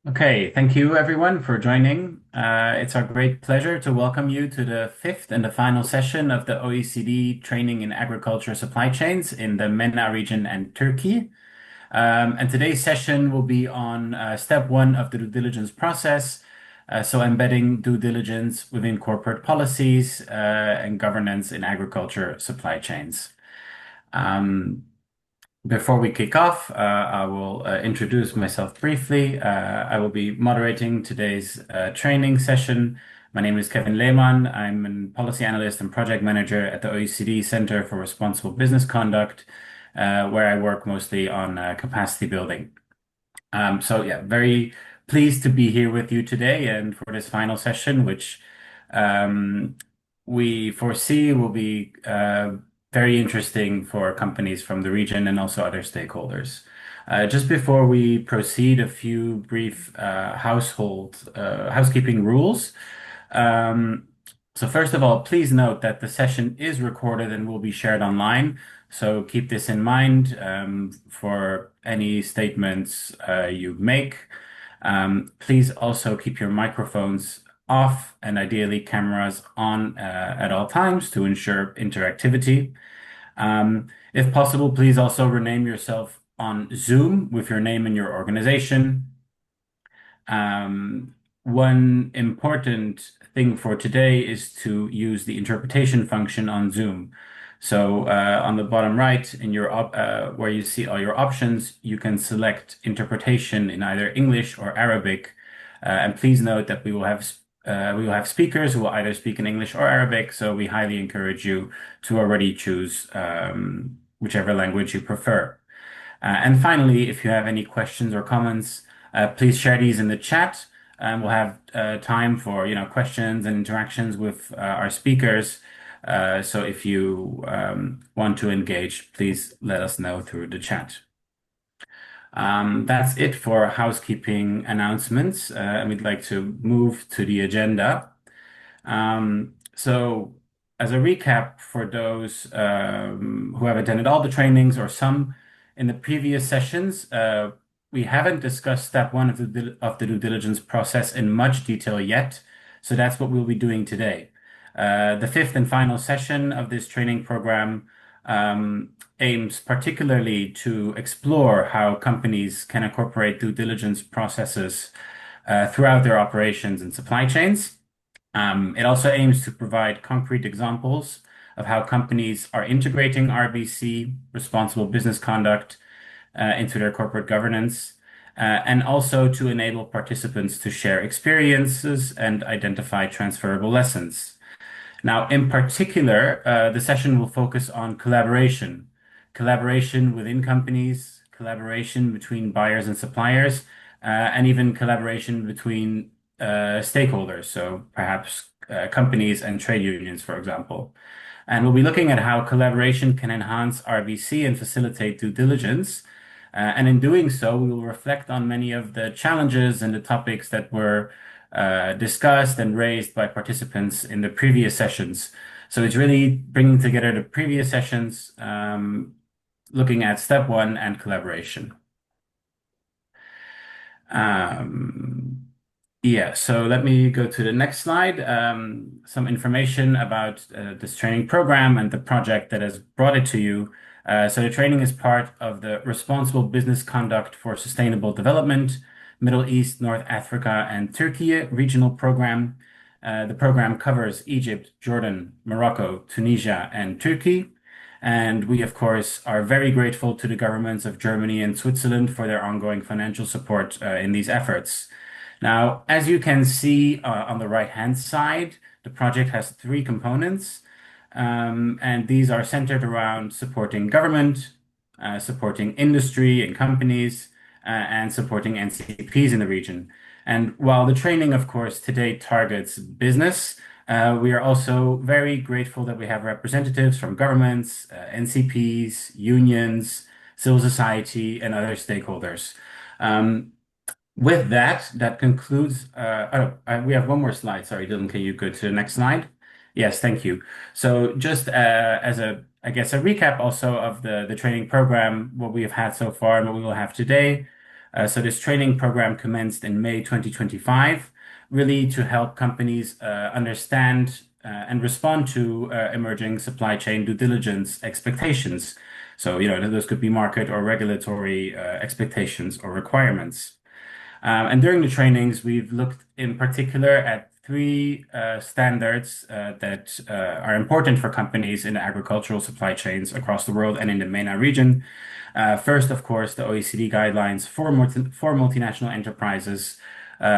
Okay, thank you everyone for joining. It's our great pleasure to welcome you to the fifth and the final session of the OECD Training in Agriculture Supply Chains in the MENA region and Turkey. And today's session will be on step one of the due diligence process. So embedding due diligence within corporate policies and governance in agriculture supply chains. Um, Before we kick off, I will introduce myself briefly. I will be moderating today's training session. My name is Kevin Lehmann. I'm a policy analyst and project manager at the OECD Center for Responsible Business Conduct, where I work mostly on capacity building. So yeah, very pleased to be here with you today and for this final session, which um, we foresee will be very interesting for companies from the region and also other stakeholders. Just before we proceed, a few brief housekeeping rules. Um, so first of all, please note that the session is recorded and will be shared online. So keep this in mind for any statements you make. Please also keep your microphones off and ideally cameras on at all times to ensure interactivity. If possible, please also rename yourself on Zoom with your name and your organization. Um, One important thing for today is to use the interpretation function on Zoom. So on the bottom right, in your where you see all your options, you can select interpretation in either English or Arabic. And please note that we will have speakers who will either speak in English or Arabic. So we highly encourage you to already choose whichever language you prefer. And finally, if you have any questions or comments, please share these in the chat. And we'll have time for questions and interactions with our speakers. So if you want to engage, please let us know through the chat. That's it for housekeeping announcements, and we'd like to move to the agenda. So, as a recap for those who have attended all the trainings or some in the previous sessions, we haven't discussed step one of the due diligence process in much detail yet. So that's what we'll be doing today. The fifth and final session of this training program aims particularly to explore how companies can incorporate due diligence processes throughout their operations and supply chains. It also aims to provide concrete examples of how companies are integrating RBC, responsible business conduct, into their corporate governance, and also to enable participants to share experiences and identify transferable lessons. Now, in particular, the session will focus on collaboration, collaboration within companies, collaboration between buyers and suppliers, and even collaboration between stakeholders, so perhaps companies and trade unions, for example. And we'll be looking at how collaboration can enhance RBC and facilitate due diligence. And in doing so, we will reflect on many of the challenges and the topics that were discussed and raised by participants in the previous sessions. So it's really bringing together the previous sessions, looking at step one and collaboration. Um, yeah, so let me go to the next slide. Some information about this training program and the project that has brought it to you. So the training is part of the Responsible Business Conduct for Sustainable Development, Middle East, North Africa, and Turkey regional program. The program covers Egypt, Jordan, Morocco, Tunisia, and Turkey. And we, of course, are very grateful to the governments of Germany and Switzerland for their ongoing financial support in these efforts. Now, as you can see on the right-hand side, the project has three components, and these are centered around supporting government, supporting industry and companies, and supporting NCPs in the region. And while the training, of course, today targets business, we are also very grateful that we have representatives from governments, NCPs, unions, civil society, and other stakeholders. With that, that concludes. We have one more slide. Sorry, Dylan, can you go to the next slide? Yes, thank you. So just as I guess, a recap also of the training program, what we have had so far and what we will have today. So this training program commenced in May 2025, really to help companies understand and respond to emerging supply chain due diligence expectations. So, those could be market or regulatory expectations or requirements. And during the trainings, we've looked in particular at three standards that are important for companies in the agricultural supply chains across the world and in the MENA region. First, of course, the OECD guidelines for multinational enterprises,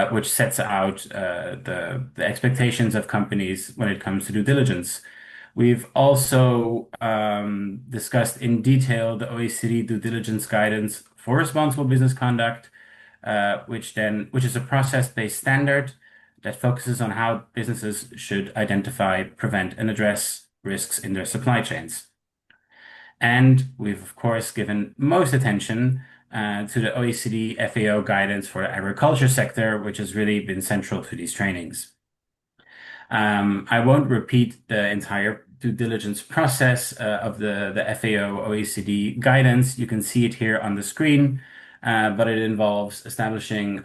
which sets out the expectations of companies when it comes to due diligence. We've also discussed in detail the OECD due diligence guidance for responsible business conduct, which is a process-based standard that focuses on how businesses should identify, prevent, and address risks in their supply chains. And we've, of course, given most attention to the OECD-FAO guidance for the agriculture sector, which has really been central to these trainings. I won't repeat the entire due diligence process of the FAO OECD guidance. You can see it here on the screen, but it involves establishing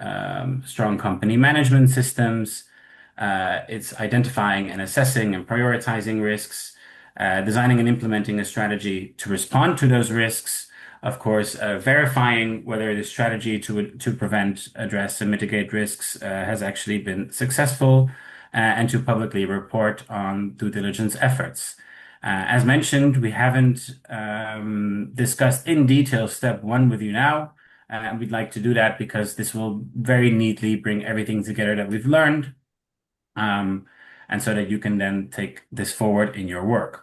strong company management systems. It's identifying and assessing and prioritizing risks, designing and implementing a strategy to respond to those risks. Of course, verifying whether the strategy to prevent, address, and mitigate risks has actually been successful, and to publicly report on due diligence efforts. As mentioned, we haven't discussed in detail step one with you now, and we'd like to do that because this will very neatly bring everything together that we've learned, and so that you can then take this forward in your work.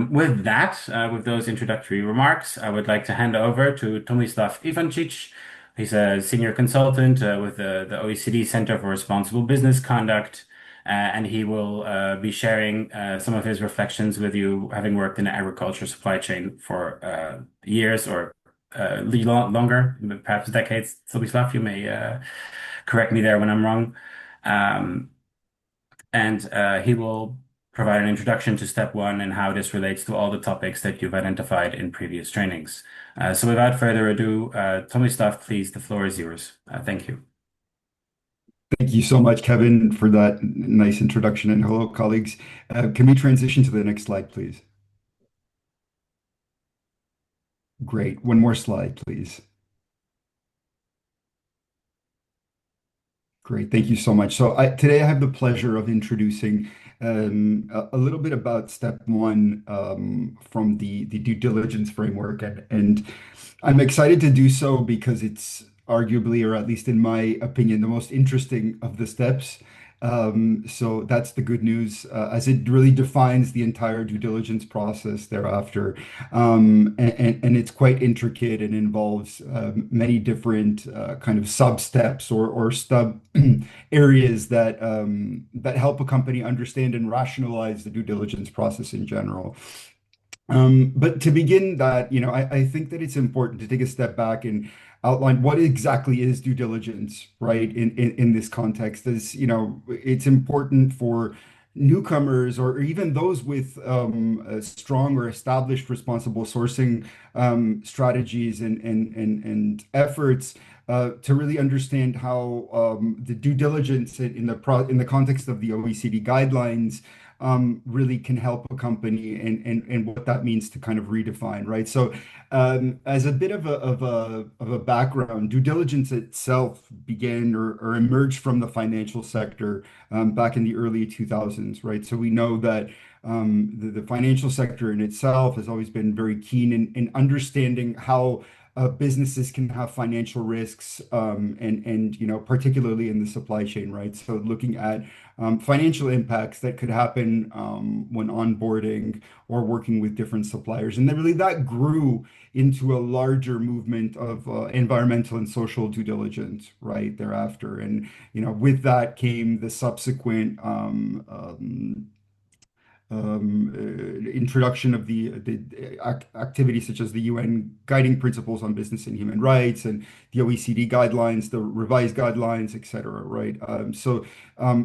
With that, with those introductory remarks, I would like to hand over to Tomislav Ivancic. He's a senior consultant with the OECD Center for Responsible Business Conduct, and he will be sharing some of his reflections with you, having worked in the agriculture supply chain for years or longer, perhaps decades. Tomislav, you may correct me there when I'm wrong. And he will provide an introduction to step one and how this relates to all the topics that you've identified in previous trainings. So without further ado, Tomislav, please, the floor is yours. Thank you. Thank you so much, Kevin, for that nice introduction. And hello, colleagues. Can we transition to the next slide, please? Great. One more slide, please. Great. Thank you so much. So today I have the pleasure of introducing a little bit about step one from the due diligence framework. And I'm excited to do so because it's arguably, or at least in my opinion, the most interesting of the steps. So that's the good news, as it really defines the entire due diligence process thereafter. And it's quite intricate and involves many different kind of sub steps or stub areas that help a company understand and rationalize the due diligence process in general. But to begin that, I think that it's important to take a step back and outline what exactly is due diligence, right? In this context, as it's important for newcomers or even those with a strong or established responsible sourcing strategies and efforts to really understand how the due diligence in the context of the OECD guidelines really can help a company and what that means to kind of redefine, right? So, as a bit of a background, due diligence itself began or emerged from the financial sector back in the early 2000s, right? So we know that the financial sector in itself has always been very keen in understanding how businesses can have financial risks, and particularly in the supply chain, right? So looking at financial impacts that could happen when onboarding or working with different suppliers, and then really that grew into a larger movement of environmental and social due diligence, right thereafter, and with that came the subsequent introduction of the activities such as the UN guiding principles on business and human rights and the OECD guidelines, the revised guidelines, et cetera, right?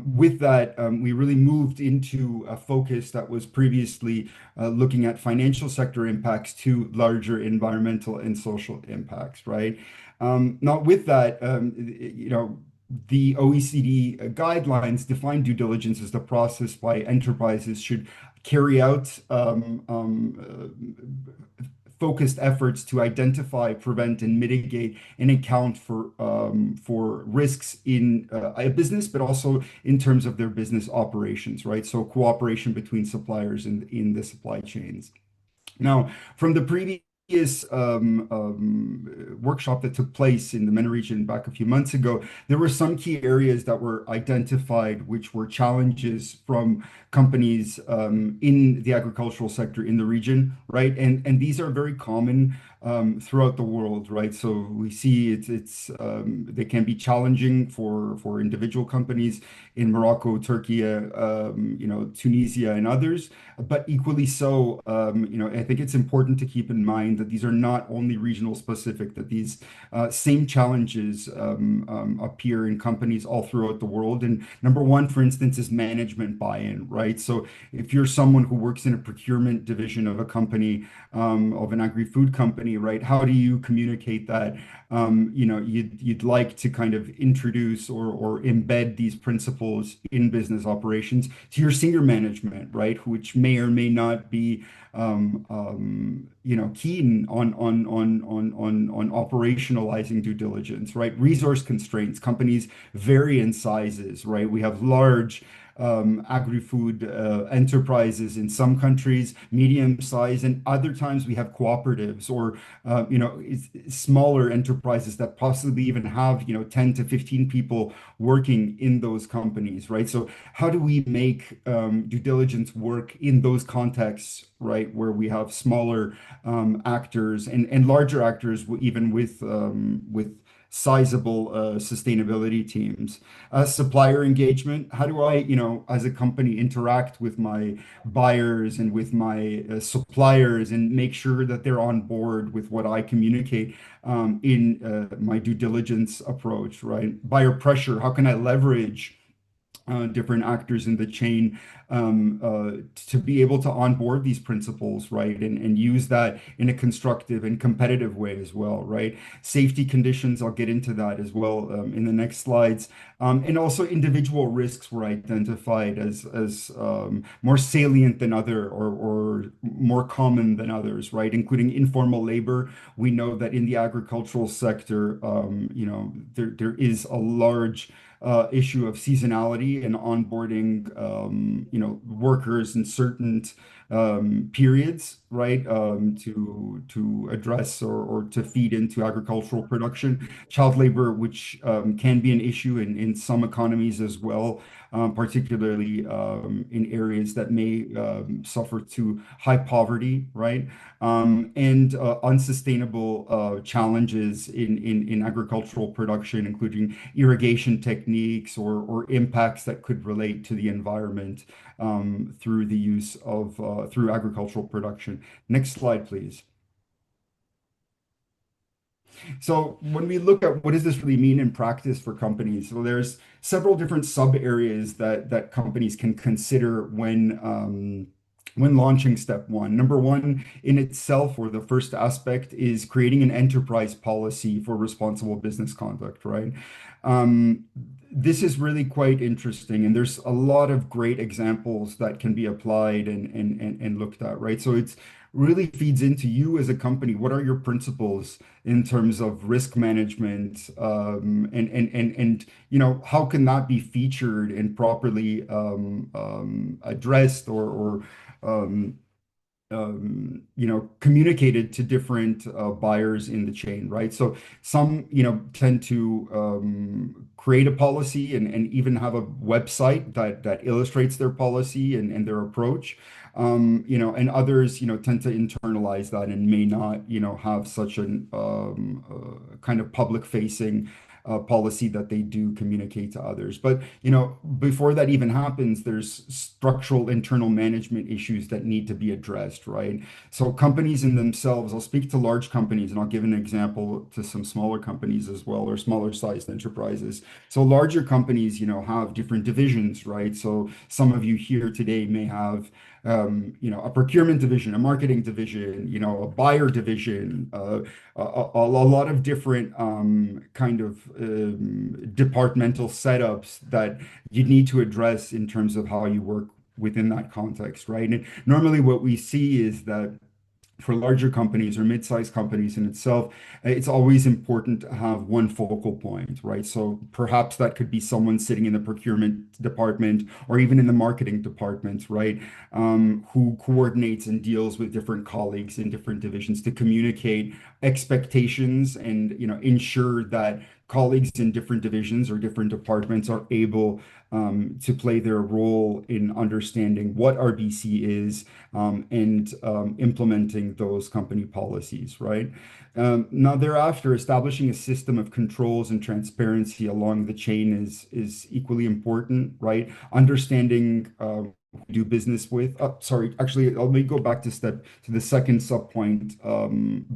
With that, we really moved into a focus that was previously looking at financial sector impacts to larger environmental and social impacts, right? Now, with that, the OECD guidelines define due diligence as the process by enterprises should carry out focused efforts to identify, prevent, and mitigate and account for risks in a business, but also in terms of their business operations, right? So cooperation between suppliers in the supply chains. Now, from the previous workshop that took place in the MENA region back a few months ago, there were some key areas that were identified, which were challenges from companies in the agricultural sector in the region, right? And these are very common throughout the world, right? So we see they can be challenging for individual companies in Morocco, Turkey, Tunisia, and others. But equally so, I think it's important to keep in mind that these are not only regional specific, that these same challenges appear in companies all throughout the world. And number one, for instance, is management buy-in, right? So if you're someone who works in a procurement division of a company, of an agri-food company, right? How do you communicate that? You'd like to kind of introduce or embed these principles in business operations to your senior management, right? Which may or may not be keen on operationalizing due diligence, right? Resource constraints, companies vary in sizes, right? We have large agri-food enterprises in some countries, medium size, and other times we have cooperatives or smaller enterprises that possibly even have 10 to 15 people working in those companies, right? So how do we make due diligence work in those contexts, right, where we have smaller actors and larger actors, even with sizable sustainability teams. Supplier engagement, how do I, as a company, interact with my buyers and with my suppliers and make sure that they're on board with what I communicate in my due diligence approach, right? Buyer pressure, how can I leverage different actors in the chain to be able to onboard these principles, right? And use that in a constructive and competitive way as well, right? Safety conditions, I'll get into that as well in the next slides. And also individual risks were identified as more salient than other or more common than others, right? Including informal labor. We know that in the agricultural sector, there is a large issue of seasonality and onboarding, workers in certain periods, right, to address or to feed into agricultural production. Child labor, which can be an issue in some economies as well, particularly in areas that may suffer to high poverty, right? And unsustainable challenges in agricultural production, including irrigation techniques or impacts that could relate to the environment through the use of through agricultural production. Next slide, please. So when we look at what does this really mean in practice for companies, so there's several different sub areas that companies can consider when launching step one. Number one in itself, or the first aspect, is creating an enterprise policy for responsible business conduct, right? This is really quite interesting, and there's a lot of great examples that can be applied and looked at, right? So it's really feeds into you as a company. What are your principles in terms of risk management, and how can that be featured and properly addressed or communicated to different buyers in the chain, right? So some, tend to create a policy and even have a website that illustrates their policy and their approach. And others, tend to internalize that and may not, have such an kind of public facing policy that they do communicate to others. But, before that even happens, there's structural internal management issues that need to be addressed, right? So companies in themselves, I'll speak to large companies and I'll give an example to some smaller companies as well, or smaller sized enterprises. So larger companies, have different divisions, right? So some of you here today may have, a procurement division, a marketing division, a buyer division, a lot of different kind of departmental setups that you need to address in terms of how you work within that context, right? And normally what we see is that for larger companies or mid-sized companies in itself, it's always important to have one focal point, right? So perhaps that could be someone sitting in the procurement department or even in the marketing department, right? Who coordinates and deals with different colleagues in different divisions to communicate expectations and, ensure that colleagues in different divisions or different departments are able to play their role in understanding what RBC is and implementing those company policies, right? Now, thereafter, establishing a system of controls and transparency along the chain is equally important, right? Understanding who we do business with. Sorry, actually, let me go back to the second sub point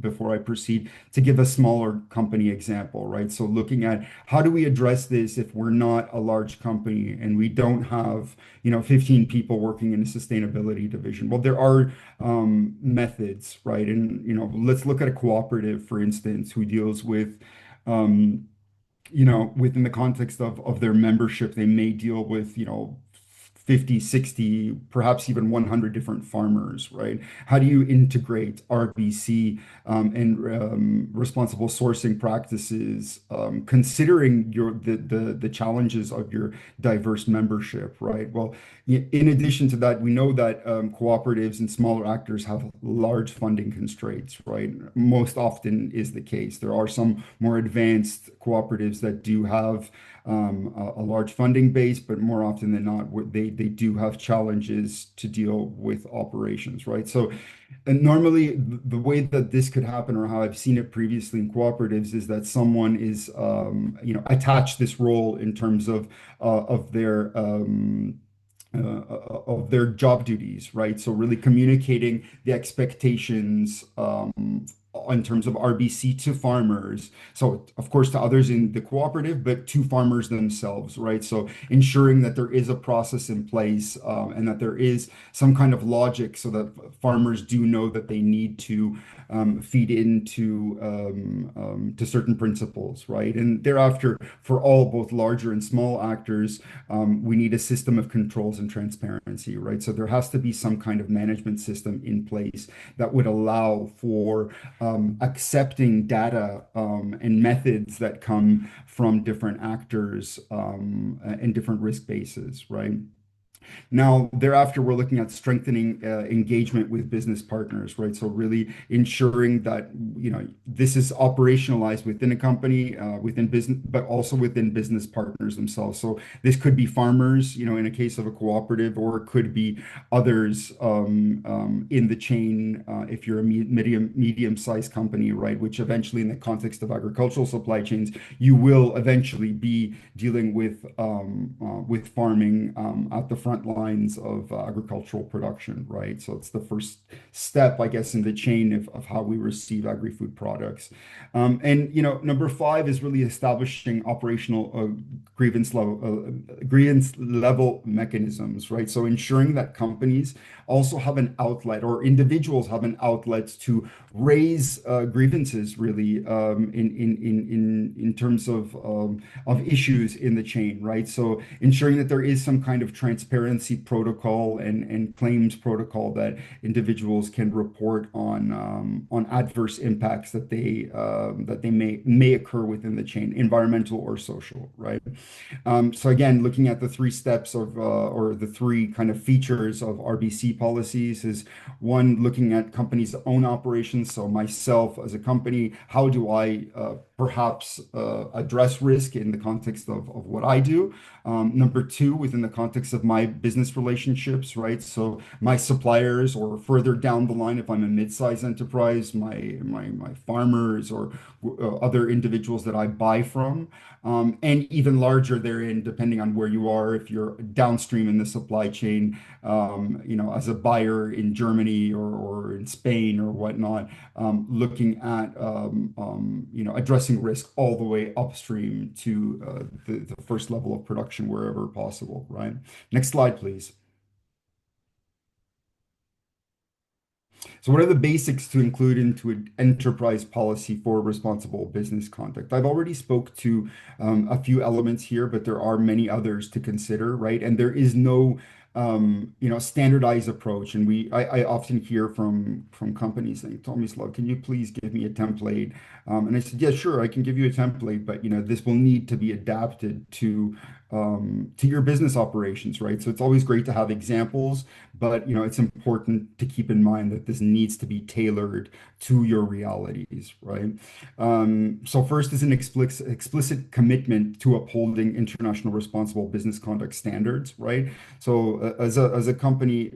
before I proceed to give a smaller company example, right? So looking at how do we address this if we're not a large company and we don't have, 15 people working in a sustainability division? Well, there are methods, right? And, let's look at a cooperative, for instance, who deals with within the context of their membership, they may deal with, 50, 60, perhaps even 100 different farmers, right? How do you integrate RBC and responsible sourcing practices, considering the challenges of your diverse membership, right? Well, in addition to that, we know that cooperatives and smaller actors have large funding constraints, right? Most often is the case. There are some more advanced cooperatives that do have a large funding base, but more often than not, they do have challenges to deal with operations, right? So, and normally the way that this could happen, or how I've seen it previously in cooperatives, is that someone is, attached this role in terms of their job duties, right? So really communicating the expectations in terms of RBC to farmers. So of course to others in the cooperative, but to farmers themselves, right? So ensuring that there is a process in place and that there is some kind of logic so that farmers do know that they need to feed into to certain principles, right? And thereafter, for all both larger and small actors, we need a system of controls and transparency, right? So there has to be some kind of management system in place that would allow for accepting data and methods that come from different actors and different risk bases, right? Now, thereafter, we're looking at strengthening engagement with business partners, right? So really ensuring that, this is operationalized within a company, within business, but also within business partners themselves. So this could be farmers, in a case of a cooperative, or it could be others in the chain if you're a medium-sized company, right? Which eventually, in the context of agricultural supply chains, you will eventually be dealing with farming at the front lines of agricultural production, right? So it's the first step, I guess, in the chain of how we receive agri-food products. And number five is really establishing operational grievance level mechanisms, right? So ensuring that companies also have an outlet, or individuals have an outlet to raise grievances, really, in terms of issues in the chain, right? So ensuring that there is some kind of transparency protocol and claims protocol that individuals can report on adverse impacts that they may occur within the chain, environmental or social, right? So again, looking at the three steps of or the three kind of features of RBC policies is one, looking at companies' own operations. So myself as a company, how do I perhaps address risk in the context of what I do. Number two, within the context of my business relationships, right? So my suppliers, or further down the line, if I'm a mid-sized enterprise, my farmers or other individuals that I buy from, and even larger therein, depending on where you are, if you're downstream in the supply chain, as a buyer in Germany or in Spain or whatnot, looking at addressing risk all the way upstream to the first level of production wherever possible, right? Next slide, please. So what are the basics to include into an enterprise policy for responsible business conduct? I've already spoke to a few elements here, but there are many others to consider, right? And there is no standardized approach. And I often hear from companies saying, Tomislav, can you please give me a template? And I said, yeah, sure, I can give you a template, but this will need to be adapted to your business operations, right? So it's always great to have examples, but it's important to keep in mind that this needs to be tailored to your realities, right? So first is an explicit commitment to upholding international responsible business conduct standards, right? So as a company,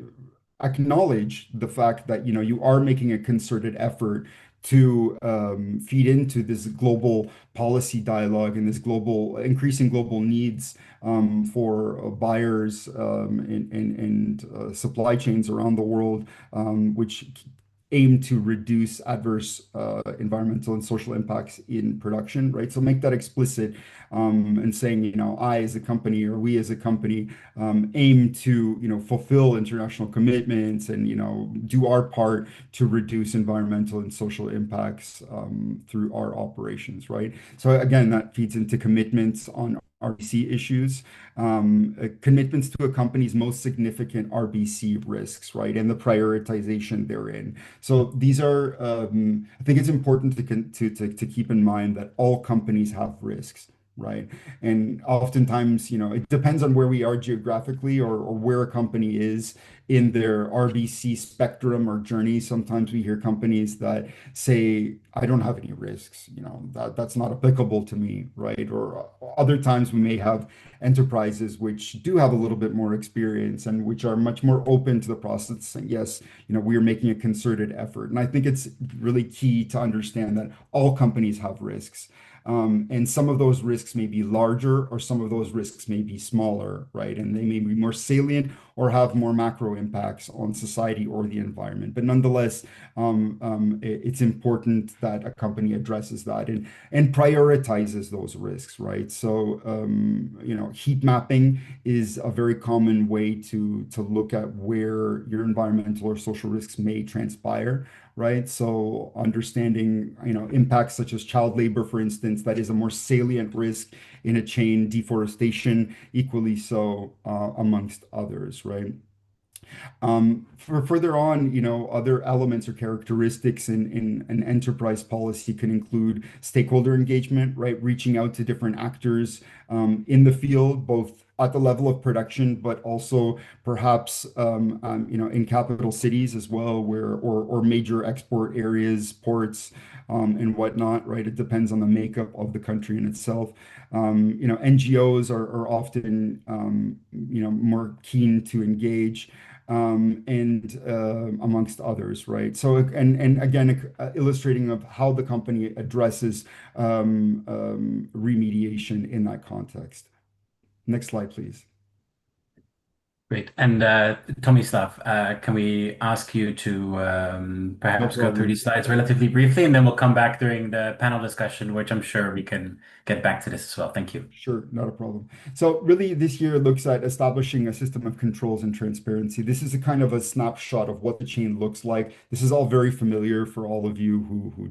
acknowledge the fact that you are making a concerted effort to feed into this global policy dialogue and this increasing global needs for buyers and supply chains around the world, which aim to reduce adverse environmental and social impacts in production, right? So make that explicit, and saying, I as a company, or we as a company, aim to, fulfill international commitments and, do our part to reduce environmental and social impacts through our operations, right? So again, that feeds into commitments on RBC issues, commitments to a company's most significant RBC risks, right, and the prioritization therein. So these are, I think it's important to keep in mind that all companies have risks, right? And oftentimes, it depends on where we are geographically, or where a company is in their RBC spectrum or journey. Sometimes we hear companies that say, I don't have any risks, that's not applicable to me, right? Or other times we may have enterprises which do have a little bit more experience and which are much more open to the process, saying, yes, we are making a concerted effort. And I think it's really key to understand that all companies have risks. And some of those risks may be larger, or some of those risks may be smaller, right? And they may be more salient or have more macro impacts on society or the environment. But nonetheless, it's important that a company addresses that and prioritizes those risks, right? So, heat mapping is a very common way to look at where your environmental or social risks may transpire, right? So understanding, impacts such as child labor, for instance, that is a more salient risk in a chain, deforestation, equally so, amongst others, right? For further on, other elements or characteristics in an enterprise policy can include stakeholder engagement, right? Reaching out to different actors in the field, both at the level of production, but also perhaps in capital cities as well, or major export areas, ports, and whatnot, right? It depends on the makeup of the country in itself. NGOs are often more keen to engage, and amongst others, right? So, and again, illustrating of how the company addresses remediation in that context. Next slide, please. Great. And Tomislav, can we ask you to No perhaps go through problem. these slides relatively briefly, and then we'll come back during the panel discussion, which I'm sure we can get back to this as well. Thank you. Sure, not a problem. So really this year looks at establishing a system of controls and transparency. This is a kind of a snapshot of what the chain looks like. This is all very familiar for all of you who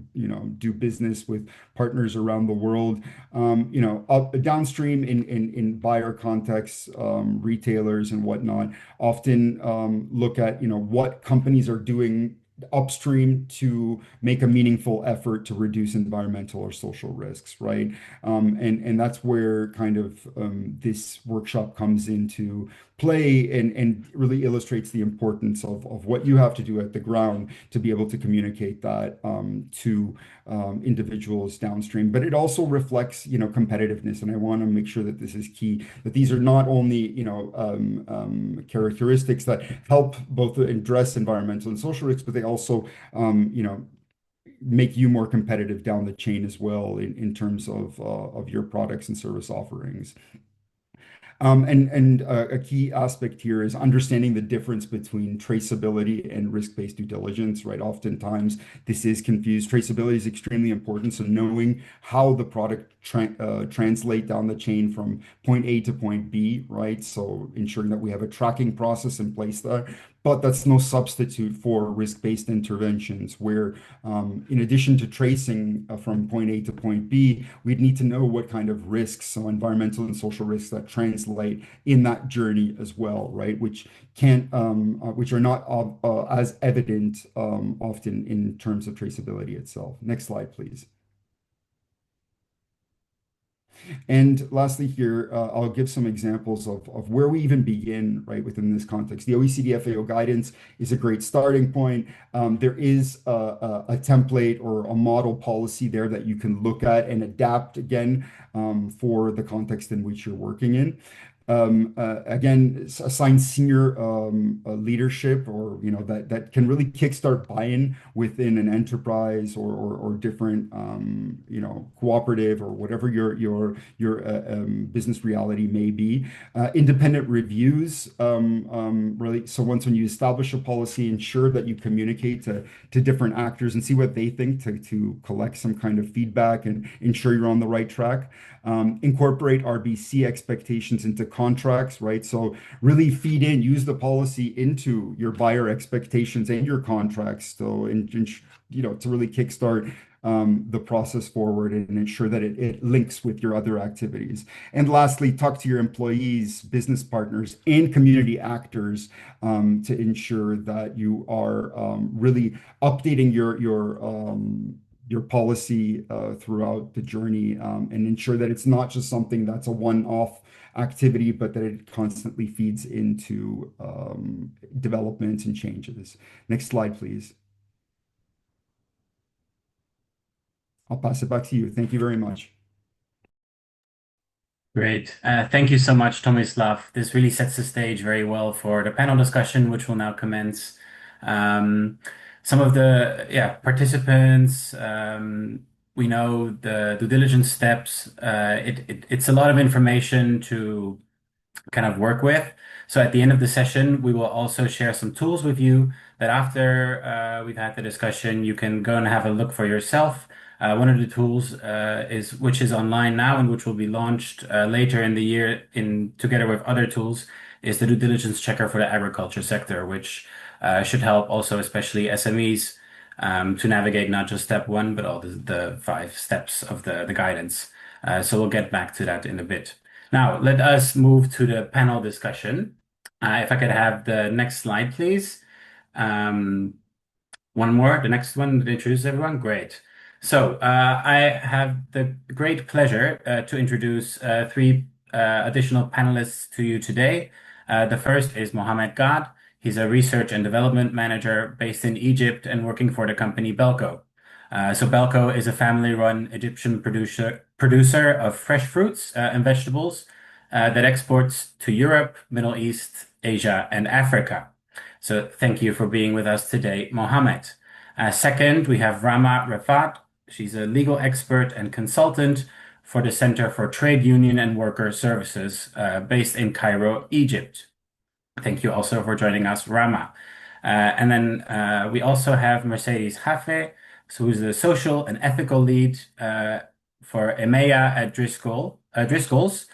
do business with partners around the world. Up downstream in buyer contexts, retailers and whatnot, often look at what companies are doing upstream to make a meaningful effort to reduce environmental or social risks, right? And that's where kind of this workshop comes into play and really illustrates the importance of what you have to do at the ground to be able to communicate that to individuals downstream. But it also reflects, competitiveness. And I want to make sure that this is key, that these are not only, characteristics that help both address environmental and social risks, but they also, make you more competitive down the chain as well in terms of your products and service offerings. And a key aspect here is understanding the difference between traceability and risk-based due diligence, right? Oftentimes, this is confused. Traceability is extremely important. So knowing how the product translate down the chain from point A to point B, right? So ensuring that we have a tracking process in place there. But that's no substitute for risk-based interventions where, in addition to tracing from point A to point B, we'd need to know what kind of risks, so environmental and social risks that translate in that journey as well, right? Which are not as evident often in terms of traceability itself. Next slide, please. And lastly here, I'll give some examples of where we even begin, right, within this context. The OECD-FAO guidance is a great starting point. There is a template or a model policy there that you can look at and adapt again for the context in which you're working in. Again, assign senior leadership or that can really kickstart buy-in within an enterprise or different cooperative or whatever your business reality may be. Independent reviews, really. So once when you establish a policy, ensure that you communicate to different actors and see what they think to collect some kind of feedback and ensure you're on the right track. Incorporate RBC expectations into contracts, right? So really use the policy into your buyer expectations and your contracts, so to really kickstart the process forward and ensure that it links with your other activities. And lastly, talk to your employees, business partners, and community actors to ensure that you are really updating your policy throughout the journey and ensure that it's not just something that's a one-off activity, but that it constantly feeds into developments and changes. Next slide, please. I'll pass it back to you. Thank you very much. Great. Thank you so much, Tomislav. This really sets the stage very well for the panel discussion, which will now commence. Some of the participants, we know the due diligence steps. It's a lot of information to kind of work with. So at the end of the session, we will also share some tools with you that after we've had the discussion, you can go and have a look for yourself. One of the tools which is online now and which will be launched later in the year together with other tools is the due diligence checker for the agriculture sector, which should help also especially SMEs to navigate not just step one, but all the 5 steps of the guidance. So we'll get back to that in a bit. Now, let us move to the panel discussion. If I could have the next slide, please. One more, the next one that introduces everyone. Great. So I have the great pleasure to introduce 3 additional panelists to you today. The first is Mohamed Gad. He's a research and development manager based in Egypt and working for the company Belco. So Belco is a family-run Egyptian producer of fresh fruits and vegetables that exports to Europe, Middle East, Asia, and Africa. So thank you for being with us today, Mohamed. Second, we have Rama Rafat. She's a legal expert and consultant for the Center for Trade Union and Worker Services based in Cairo, Egypt. Thank you also for joining us, Rama. And then we also have Mercedes Hafe, who's the social and ethical lead for EMEA at Driscoll's.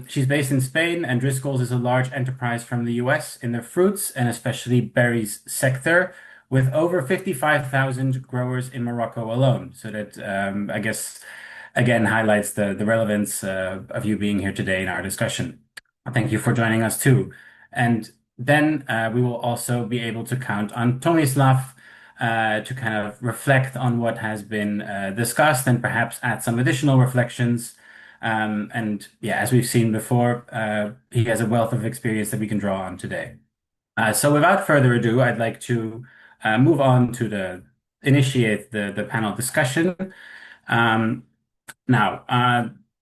She's based in Spain, and Driscoll's is a large enterprise from the US in the fruits and especially berries sector, with over 55,000 growers in Morocco alone. So that, I guess, again, highlights the relevance of you being here today in our discussion. Thank you for joining us too. And then we will also be able to count on Tomislav to kind of reflect on what has been discussed and perhaps add some additional reflections. And yeah, as we've seen before, he has a wealth of experience that we can draw on today. So without further ado, I'd like to move on to initiate the panel discussion. Um, now,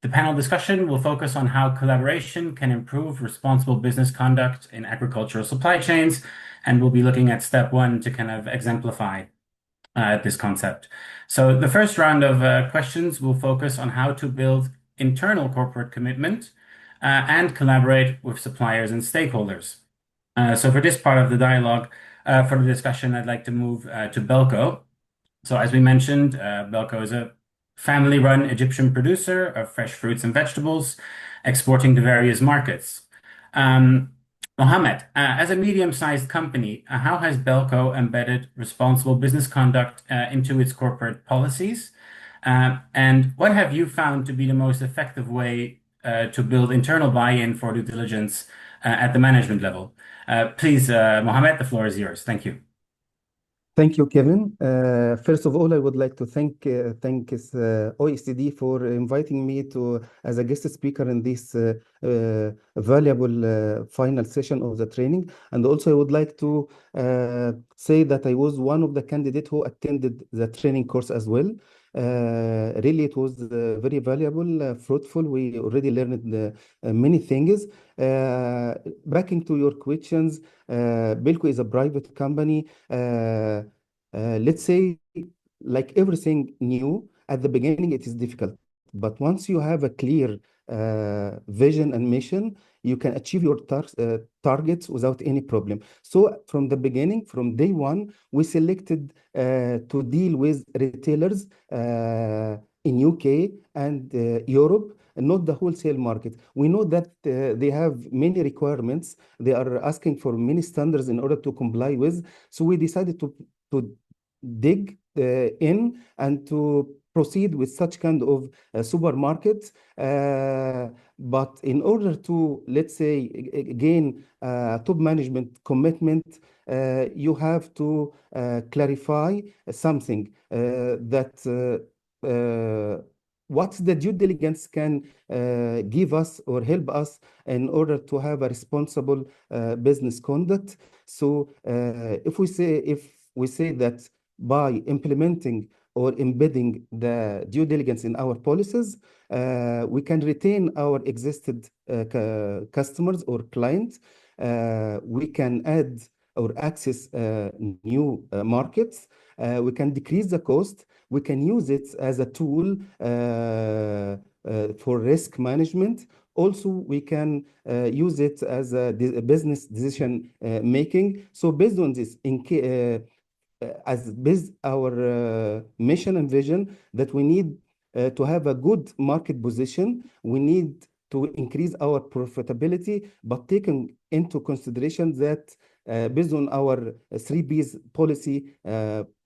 the panel discussion will focus on how collaboration can improve responsible business conduct in agricultural supply chains, and we'll be looking at step one to kind of exemplify this concept. So the first round of questions will focus on how to build internal corporate commitment and collaborate with suppliers and stakeholders. So for this part of the dialogue, for the discussion, I'd like to move to Belco. So as we mentioned, Belco is a family-run Egyptian producer of fresh fruits and vegetables, exporting to various markets. Um, Mohammed, as a medium-sized company, how has Belco embedded responsible business conduct into its corporate policies? And what have you found to be the most effective way to build internal buy-in for due diligence at the management level? Please, Mohammed, the floor is yours. Thank you. Thank you, Kevin. First of all, I would like to thank OECD for inviting me to as a guest speaker in this valuable final session of the training. And also, I would like to say that I was one of the candidates who attended the training course as well. Really, it was very valuable, fruitful. We already learned many things. Backing to your questions, Bilco is a private company. Let's say, like everything new, at the beginning it is difficult. But once you have a clear vision and mission, you can achieve your targets without any problem. So from the beginning, from day one, we selected to deal with retailers in UK and Europe, and not the wholesale market. We know that they have many requirements. They are asking for many standards in order to comply with. So we decided to dig in and to proceed with such kind of supermarkets. But in order to, let's say, gain top management commitment, you have to clarify something that what the due diligence can give us or help us in order to have a responsible business conduct. So if we say that by implementing or embedding the due diligence in our policies, we can retain our existed customers or clients. We can add or access new markets. We can decrease the cost. We can use it as a tool for risk management. Also, we can use it as a business decision making. So based on this, as based our mission and vision that we need to have a good market position, we need to increase our profitability, but taking into consideration that based on our 3B's policy,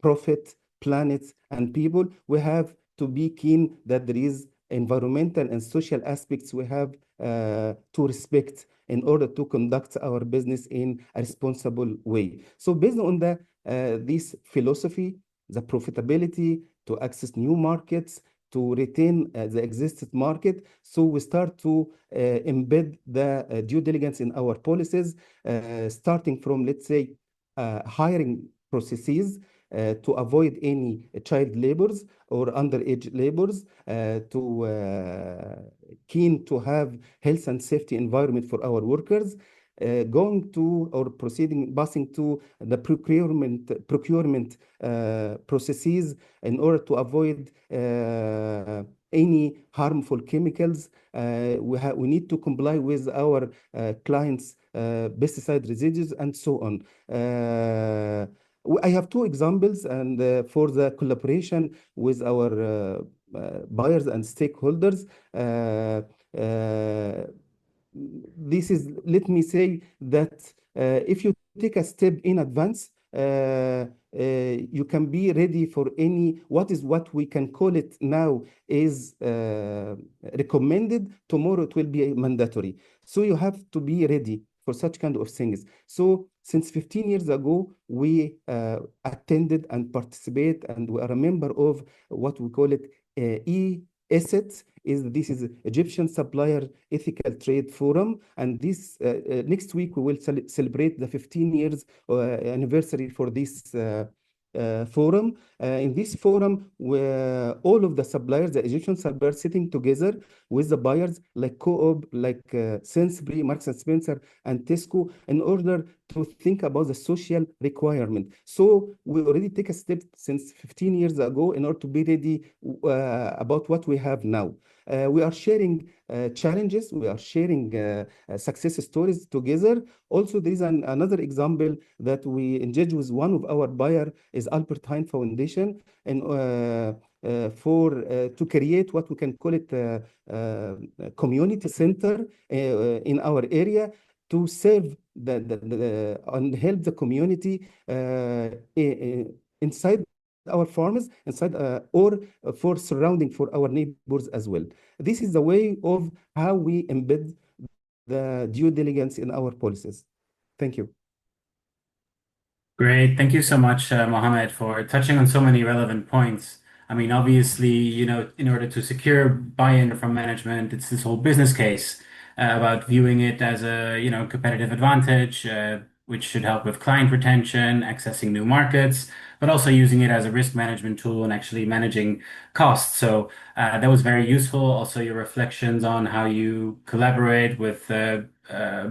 profit, planet, and people, we have to be keen that there is environmental and social aspects we have to respect in order to conduct our business in a responsible way. So based on this philosophy, the profitability, to access new markets, to retain the existing market. So we start to embed the due diligence in our policies, starting from, let's say, hiring processes to avoid any child labors or underage labors, keen to have health and safety environment for our workers, going to or passing to the procurement processes in order to avoid any harmful chemicals. We need to comply with our clients' pesticide residues and so on. I have two examples, and for the collaboration with our buyers and stakeholders. This is, let me say that if you take a step in advance, you can be ready for what we can call it now is recommended. Tomorrow it will be mandatory. So you have to be ready. for such kind of things. So since 15 years ago, we attended and participate, and we are a member of what we call it ESET. This is Egyptian Supplier Ethical Trade Forum, and this next week we will celebrate the 15 years anniversary for this forum. In this forum, where all of the suppliers, the Egyptian suppliers, sitting together with the buyers like Co-op, like Sainsbury, Marks and Spencer, and Tesco, in order to think about the social requirement. So we already take a step since 15 years ago in order to be ready about what we have now. We are sharing challenges, we are sharing success stories together. Also, there is another example that we engage with one of our buyer is Albert Heijn Foundation, and to create what we can call it a community center in our area to serve and help the community inside our farms, inside or for surrounding for our neighbors as well. This is the way of how we embed the due diligence in our policies. Thank you. Great. Thank you so much, Mohammed, for touching on so many relevant points. I mean, obviously, in order to secure buy-in from management, it's this whole business case about viewing it as a, competitive advantage, which should help with client retention, accessing new markets, but also using it as a risk management tool and actually managing costs. So that was very useful. Also, your reflections on how you collaborate with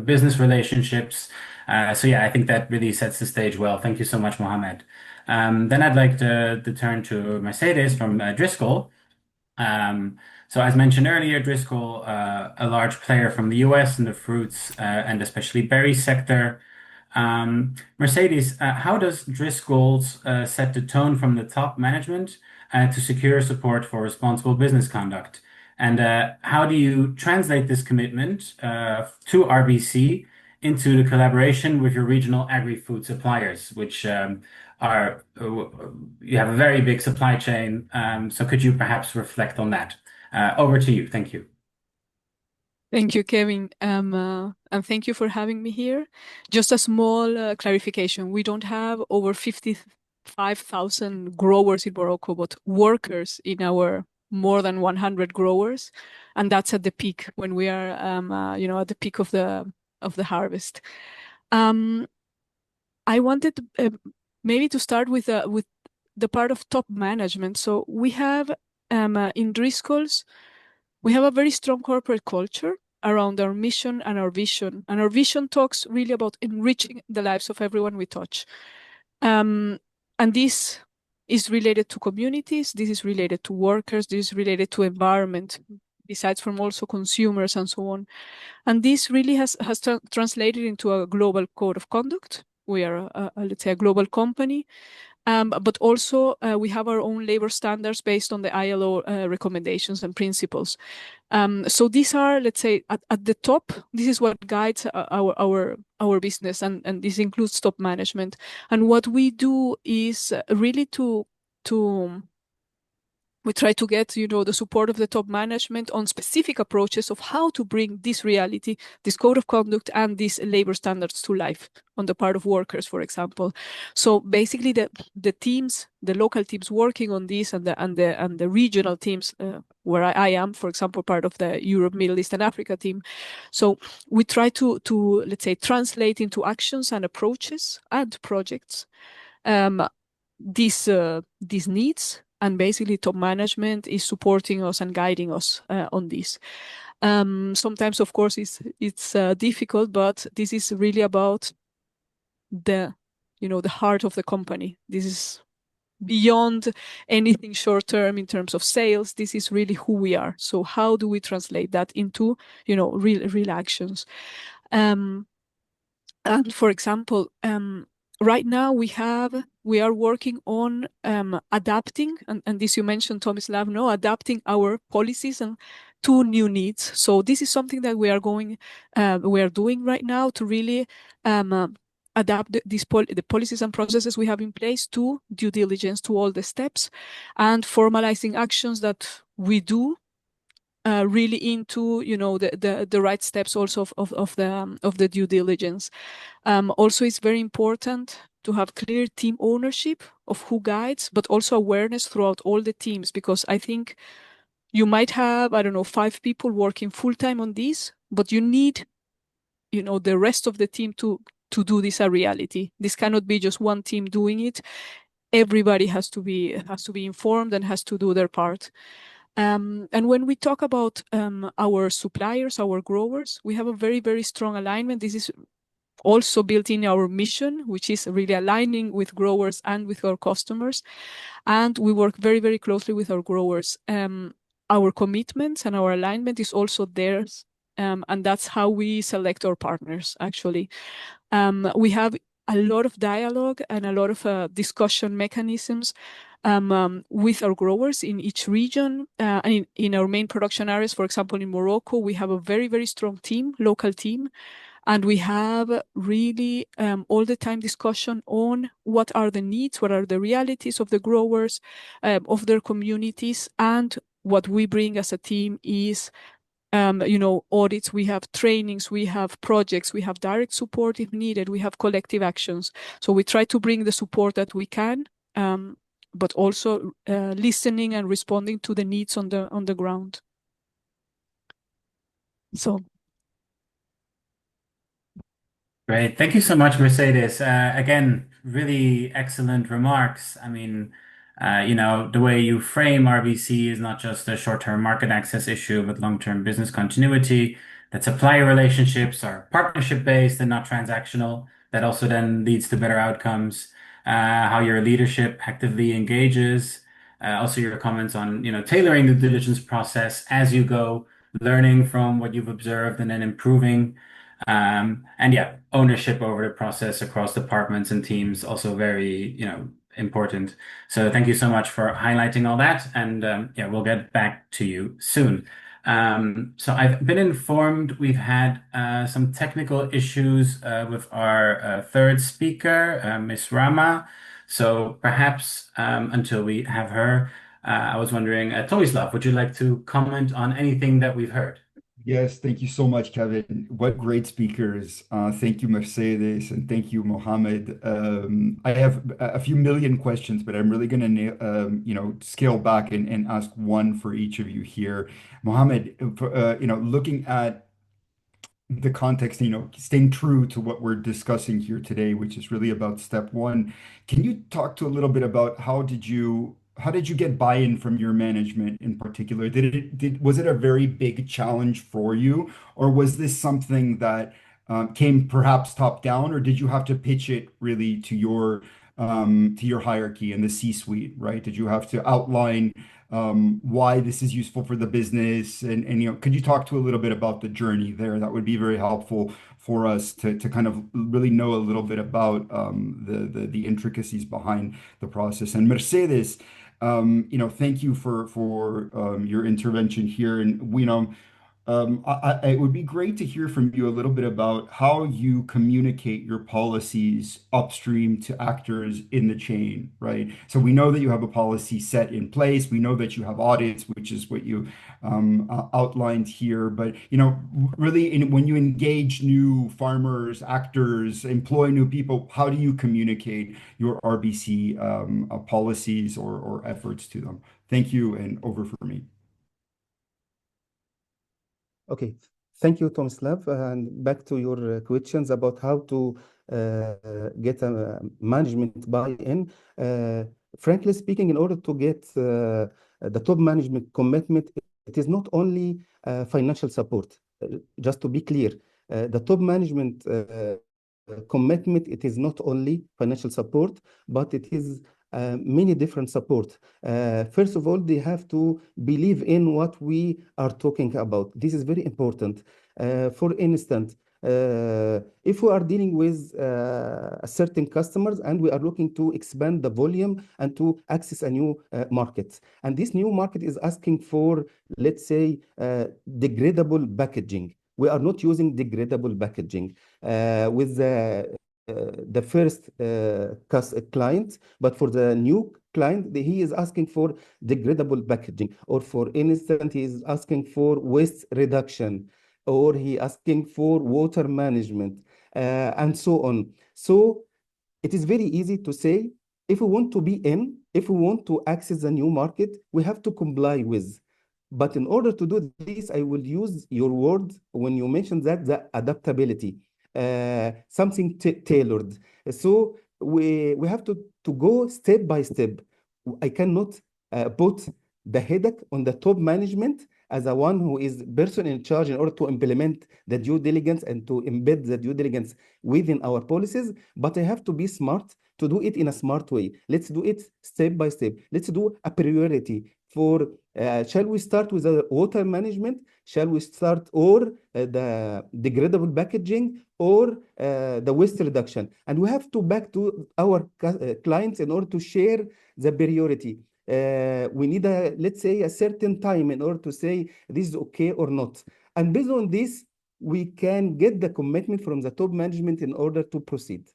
business relationships. So yeah, I think that really sets the stage well. Thank you so much, Mohammed. Then I'd like to turn to Mercedes from Driscoll. So as mentioned earlier, Driscoll, a large player from the US in the fruits and especially berry sector. Mercedes, how does Driscoll's set the tone from the top management to secure support for responsible business conduct? And how do you translate this commitment to RBC into the collaboration with your regional agri-food suppliers, which you have a very big supply chain. So could you perhaps reflect on that? Over to you. Thank you. Thank you, Kevin. And thank you for having me here. Just a small clarification. We don't have over 55,000 growers in Morocco, but workers in our more than 100 growers. And that's at the peak when we are, at the peak of the harvest. I wanted maybe to start with the part of top management. So we have in Driscoll's, we have a very strong corporate culture around our mission and our vision. And our vision talks really about enriching the lives of everyone we touch. And this is related to communities, this is related to workers, this is related to environment, besides from also consumers and so on. And this really has translated into a global code of conduct. We are, let's say, a global company. But also we have our own labor standards based on the ILO recommendations and principles. So these are, let's say, at the top, this is what guides our business, and this includes top management. And what we do is really we try to get, the support of the top management on specific approaches of how to bring this reality, this code of conduct, and these labor standards to life on the part of workers, for example. So basically, the teams, the local teams working on this, and the regional teams, where I am, for example, part of the Europe, Middle East, and Africa team. So we try to let's say, translate into actions and approaches and projects these needs. And basically, top management is supporting us and guiding us on this. Sometimes, of course, it's difficult, but this is really about the heart of the company. This is beyond anything short term in terms of sales. This is really who we are. So how do we translate that into real actions? And for example, right now we are working on adapting, and this you mentioned, Tomislav, adapting our policies and to new needs. So this is something that we are doing right now to really adapt the policies and processes we have in place to due diligence, to all the steps, and formalizing actions that we do really into, you know, the right steps also of the due diligence. Also, it's very important to have clear team ownership of who guides, but also awareness throughout all the teams, because I think you might have, I don't know, 5 people working full time on this, but you need, you know, the rest of the team to do this a reality. This cannot be just one team doing it. Everybody has to be informed and has to do their part. And when we talk about our suppliers, our growers, we have a very, very strong alignment. This is also built in our mission, which is really aligning with growers and with our customers. And we work very, very closely with our growers. Our commitments and our alignment is also theirs. And that's how we select our partners, actually. We have a lot of dialogue and a lot of discussion mechanisms with our growers in each region. And in our main production areas, for example, in Morocco, we have a very, very strong team, local team. And we have really all the time discussion on what are the needs, what are the realities of the growers, of their communities. And what we bring as a team is, you know, audits, we have trainings, we have projects, we have direct support if needed, we have collective actions. So we try to bring the support that we can, but also listening and responding to the needs on the ground. So. Great. Thank you so much, Mercedes. Again, really excellent remarks. I mean, you know, the way you frame RBC is not just a short-term market access issue, but long-term business continuity. That supplier relationships are partnership-based and not transactional. That also then leads to better outcomes. How your leadership actively engages. Also your comments on, you know, tailoring the diligence process as you go, learning from what you've observed and then improving. And yeah, ownership over the process across departments and teams also very, you know, important. So thank you so much for highlighting all that. And yeah, we'll get back to you soon. So I've been informed we've had some technical issues with our third speaker, Miss Rama. So perhaps until we have her, I was wondering, Tomislav, would you like to comment on anything that we've heard? Yes, thank you so much, Kevin. What great speakers. Thank you, Mercedes, and thank you, Mohammed. I have a few million questions, but I'm really going to, you know, scale back and ask one for each of you here. Mohammed, you know, looking at the context, you know, staying true to what we're discussing here today, which is really about step one. Can you talk to a little bit about how did you get buy-in from your management in particular? Was it a very big challenge for you, or was this something that came perhaps top down, or did you have to pitch it really to your hierarchy in the C-suite, right? Did you have to outline why this is useful for the business? And you know, could you talk to a little bit about the journey there? That would be very helpful for us to kind of really know a little bit about the intricacies behind the process. And Mercedes, you know, thank you for your intervention here. And we know it would be great to hear from you a little bit about how you communicate your policies upstream to actors in the chain, right? So we know that you have a policy set in place. We know that you have audits, which is what you outlined here. But you know, really, when you engage new farmers, actors, employ new people, how do you communicate your RBC policies or efforts to them? Thank you, and over for me. Okay, thank you, Tomislav. And back to your questions about how to get a management buy-in. Frankly speaking, in order to get the top management commitment, it is not only financial support. Just to be clear, the top management commitment, it is not only financial support, but it is many different support. First of all, they have to believe in what we are talking about. This is very important. For instance, if we are dealing with certain customers and we are looking to expand the volume and to access a new market, and this new market is asking for, let's say, degradable packaging. We are not using degradable packaging with the first client, but for the new client, he is asking for degradable packaging, or for instance, he is asking for waste reduction, or he asking for water management, and so on. So it is very easy to say, if we want to be in, if we want to access a new market, we have to comply with. But in order to do this, I will use your word when you mentioned that, the adaptability, something tailored. So we have to go step by step. I cannot put the headache on the top management as a one who is person in charge in order to implement the due diligence and to embed the due diligence within our policies. But I have to be smart to do it in a smart way. Let's do it step by step. Let's do a priority for, shall we start with the water management? Shall we start, or the degradable packaging, or the waste reduction? And we have to back to our clients in order to share the priority. We need let's say, a certain time in order to say this is okay or not. And based on this, we can get the commitment from the top management in order to proceed.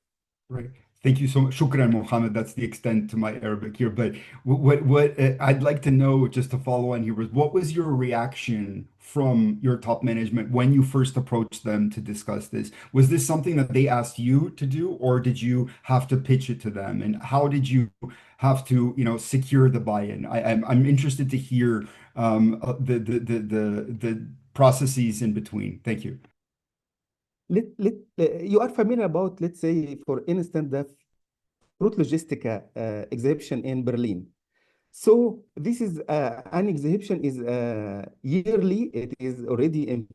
Right. Thank you so much. Shukran, Mohammed. That's the extent to my Arabic here. But what I'd like to know, just to follow on here, was what was your reaction from your top management when you first approached them to discuss this? Was this something that they asked you to do, or did you have to pitch it to them? And how did you have to, secure the buy-in? I'm interested to hear the processes in between. Thank you. You are familiar about, let's say, for instance, the Fruit Logistica exhibition in Berlin. So this is an exhibition is yearly. It is already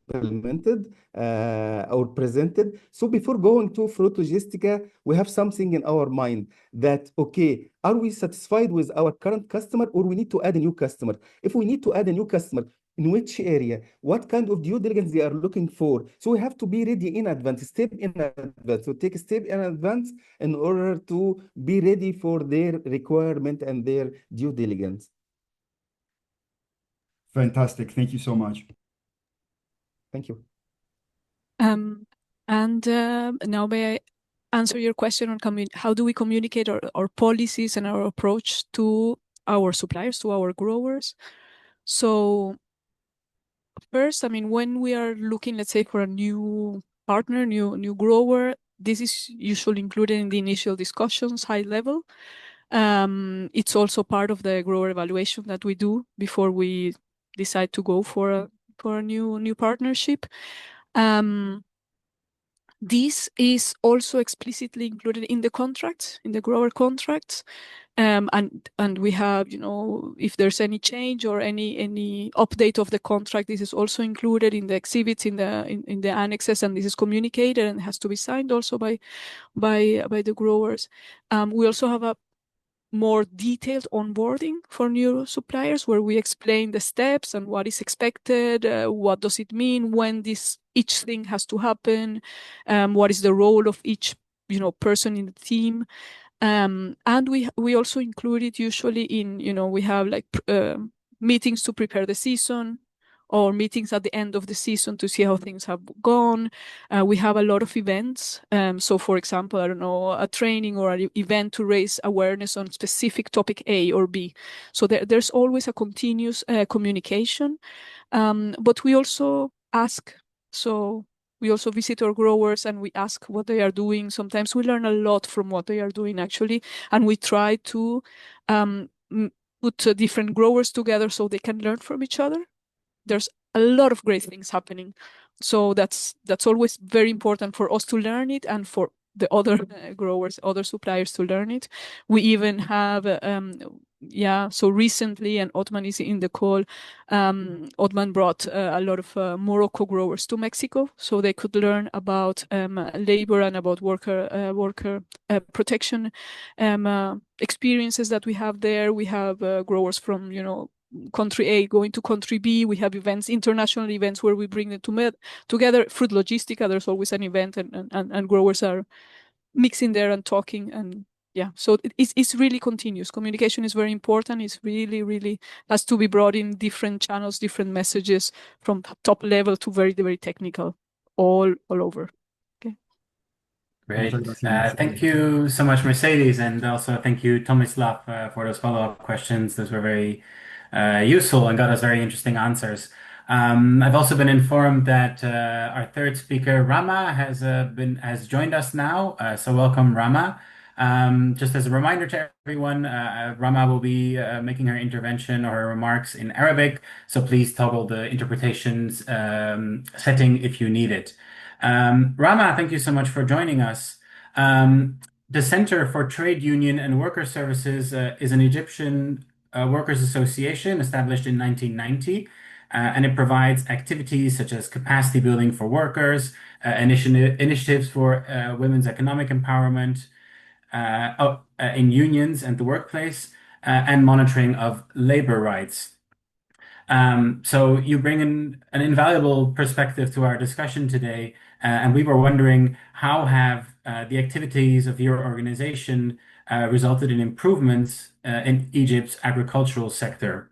implemented or presented. So before going to Fruit Logistica, we have something in our mind that, okay, are we satisfied with our current customer, or we need to add a new customer? If we need to add a new customer, in which area, what kind of due diligence they are looking for? So we have to be ready in advance, step in advance, so take a step in advance in order to be ready for their requirement and their due diligence. Fantastic. Thank you so much. Thank you. Now may I answer your question on how do we communicate our policies and our approach to our suppliers, to our growers? So first, when we are looking, let's say, for a new partner, new grower, this is usually included in the initial discussions, high level. It's also part of the grower evaluation that we do before we decide to go for a new partnership. This is also explicitly included in the contracts, in the grower contracts. And we have, if there's any change or any update of the contract, this is also included in the exhibits, in the annexes, and this is communicated and has to be signed also by the growers. We also have a more detailed onboarding for new suppliers, where we explain the steps and what is expected, what does it mean when each thing has to happen, what is the role of each person in the team. And we also include it usually in, we have like meetings to prepare the season, or meetings at the end of the season to see how things have gone. We have a lot of events. So for example, I don't know, a training or an event to raise awareness on specific topic A or B. So there's always a continuous communication. But we also ask, so we also visit our growers and we ask what they are doing. Sometimes we learn a lot from what they are doing, actually. And we try to put different growers together so they can learn from each other. There's a lot of great things happening. So that's always very important for us to learn it, and for the other growers, other suppliers to learn it. We even have, so recently, and Othman is in the call, Othman brought a lot of Morocco growers to Mexico so they could learn about labor and about worker protection experiences that we have there. We have growers from, country A going to country B. We have events, international events, where we bring them together. Fruit Logistica, there's always an event, and growers are mixing there and talking. And so it's really continuous. Communication is very important. It's really, really has to be brought in different channels, different messages, from top level to very, very technical, all over. Okay. Great. Muchas gracias. Thank you so much, Mercedes, and also thank you, Tomislav, for those follow-up questions. Those were very useful and got us very interesting answers. I've also been informed that our third speaker, Rama, has joined us now. So welcome, Rama. Just as a reminder to everyone, Rama will be making her intervention or her remarks in Arabic. So please toggle the interpretations setting if you need it. Rama, thank you so much for joining us. The Center for Trade Union and Worker Services is an Egyptian workers association established in 1990, and it provides activities such as capacity building for workers, initiatives for women's economic empowerment in unions and the workplace, and monitoring of labor rights. So you bring in an invaluable perspective to our discussion today, and we were wondering how have the activities of your organization resulted in improvements in Egypt's agricultural sector?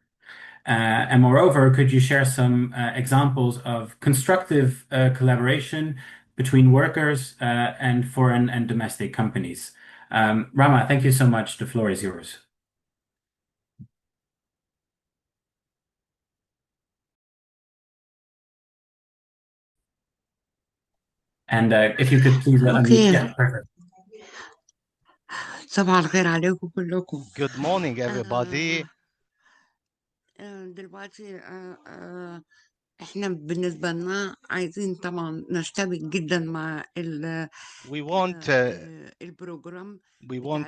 And moreover, could you share some examples of constructive collaboration between workers and foreign and domestic companies? Rama, thank you so much. The floor is yours. And if you could please unmute. Okay. Yeah, perfect. صباح الخير عليكم كلكم. Good morning, everybody. دلوقتي احنا بالنسبة لنا عايزين طبعا نشتبك جدا مع We want البروجرام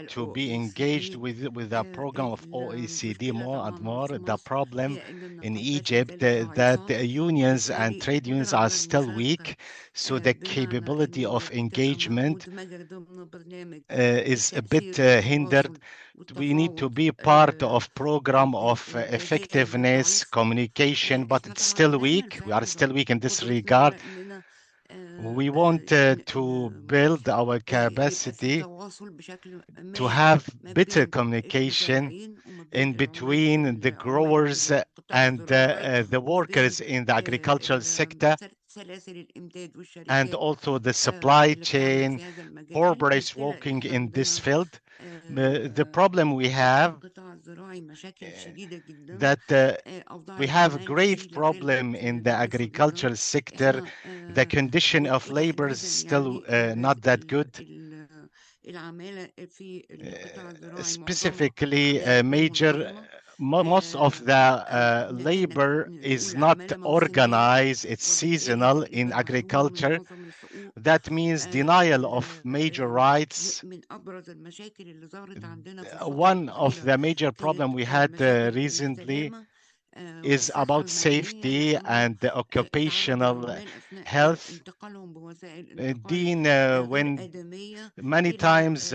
to be engaged with the program of OECD more and more. The problem in Egypt that unions and trade unions are still weak, so the capability of engagement is a bit hindered. We need to be part of program of effectiveness, communication, but it's still weak. We are still weak in this regard. We want to build our capacity to have better communication in between the growers and the workers in the agricultural sector, and also the supply chain, corporates working in this field. The problem we have that we have a grave problem in the agricultural sector. The condition of labor is still not that good. Specifically, most of the labor is not organized, it's seasonal in agriculture. That means denial of major rights. One of the major problems we had recently is about safety and the occupational health. Dean, when many times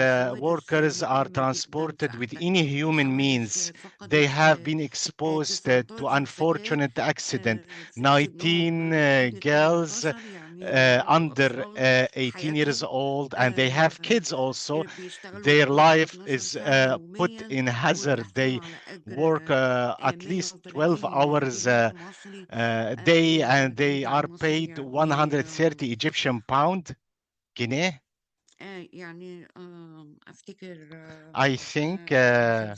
workers are transported with inhuman means, they have been exposed to unfortunate accident. 19 girls under 18 years old, and they have kids also. Their life is put in hazard. They work at least 12 hours a day, and they are paid 130 Egyptian pound, guinea. I think that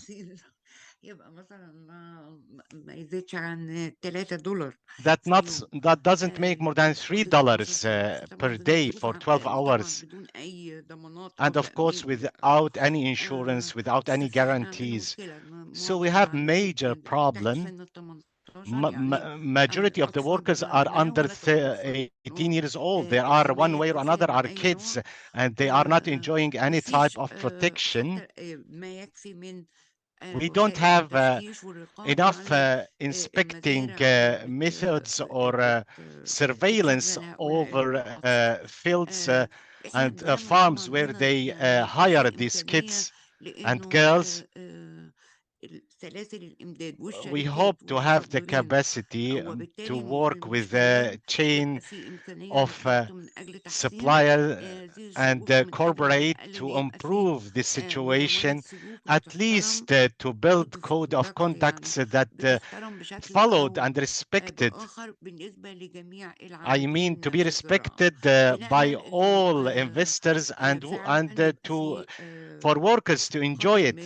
doesn't make more than $3 per day for 12 hours. And of course, without any insurance, without any guarantees. So we have major problem. Majority of the workers are under 18 years old. They are one way or another are kids, and they are not enjoying any type of protection. We don't have enough inspecting methods or surveillance over fields and farms where they hire these kids and girls. we hope to have the capacity to work with the chain of supplier and corporate to improve the situation, at least to build code of conducts that followed and respected. I mean, to be respected by all investors and for workers to enjoy it.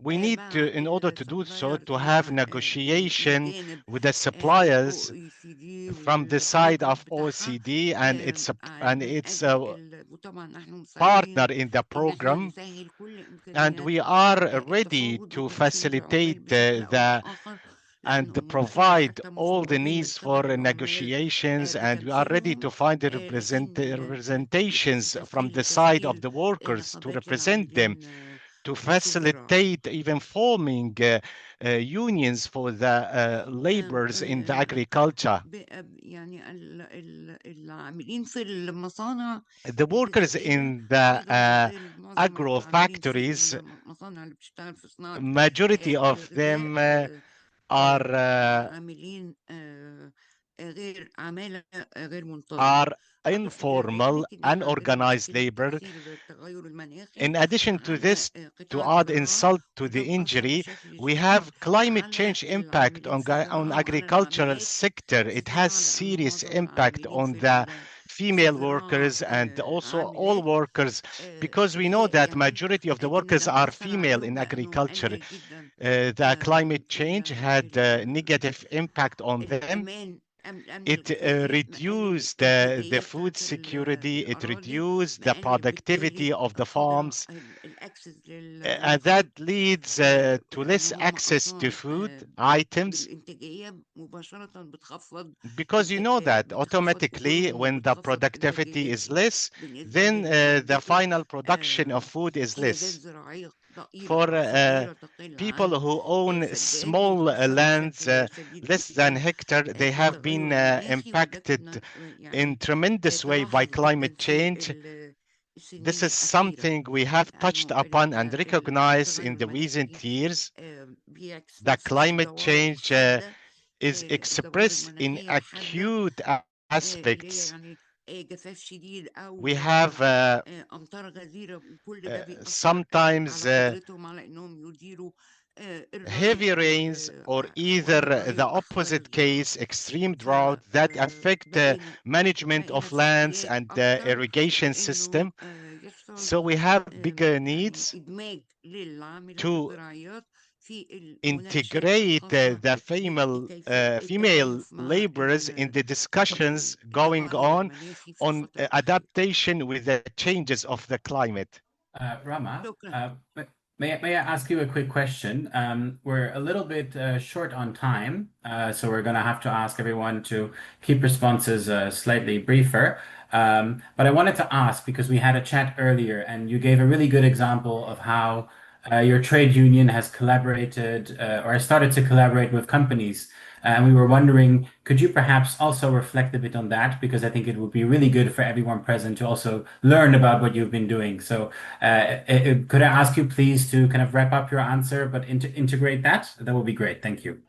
We need to, in order to do so, to have negotiation with the suppliers from the side of OECD and its partner in the program, and we are ready to facilitate and provide all the needs for negotiations, and we are ready to find the representations from the side of the workers to represent them, to facilitate even forming unions for the laborers in the agriculture. The workers in the agro factories, majority of them are informal, unorganized labor. In addition to this, to add insult to the injury, we have climate change impact on agricultural sector. It has serious impact on the female workers and also all workers, because we know that majority of the workers are female in agriculture. The climate change had a negative impact on them. It reduced the food security, it reduced the productivity of the farms, and that leads to less access to food items, because you know that automatically when the productivity is less, then the final production of food is less. For people who own small lands, less than hectare, they have been impacted in tremendous way by climate change. This is something we have touched upon and recognized in the recent years. The climate change is expressed in acute aspects. We have sometimes heavy rains, or either the opposite case, extreme drought, that affect the management of lands and the irrigation system. So we have bigger needs to integrate the female laborers in the discussions going on adaptation with the changes of the climate. Rama, may I ask you a quick question? We're a little bit short on time, so we're going to have to ask everyone to keep responses slightly briefer. But I wanted to ask, because we had a chat earlier and you gave a really good example of how your trade union has collaborated or has started to collaborate with companies. And we were wondering, could you perhaps also reflect a bit on that? Because I think it would be really good for everyone present to also learn about what you've been doing. So could I ask you please to kind of wrap up your answer, but integrate that? That would be great. Thank you.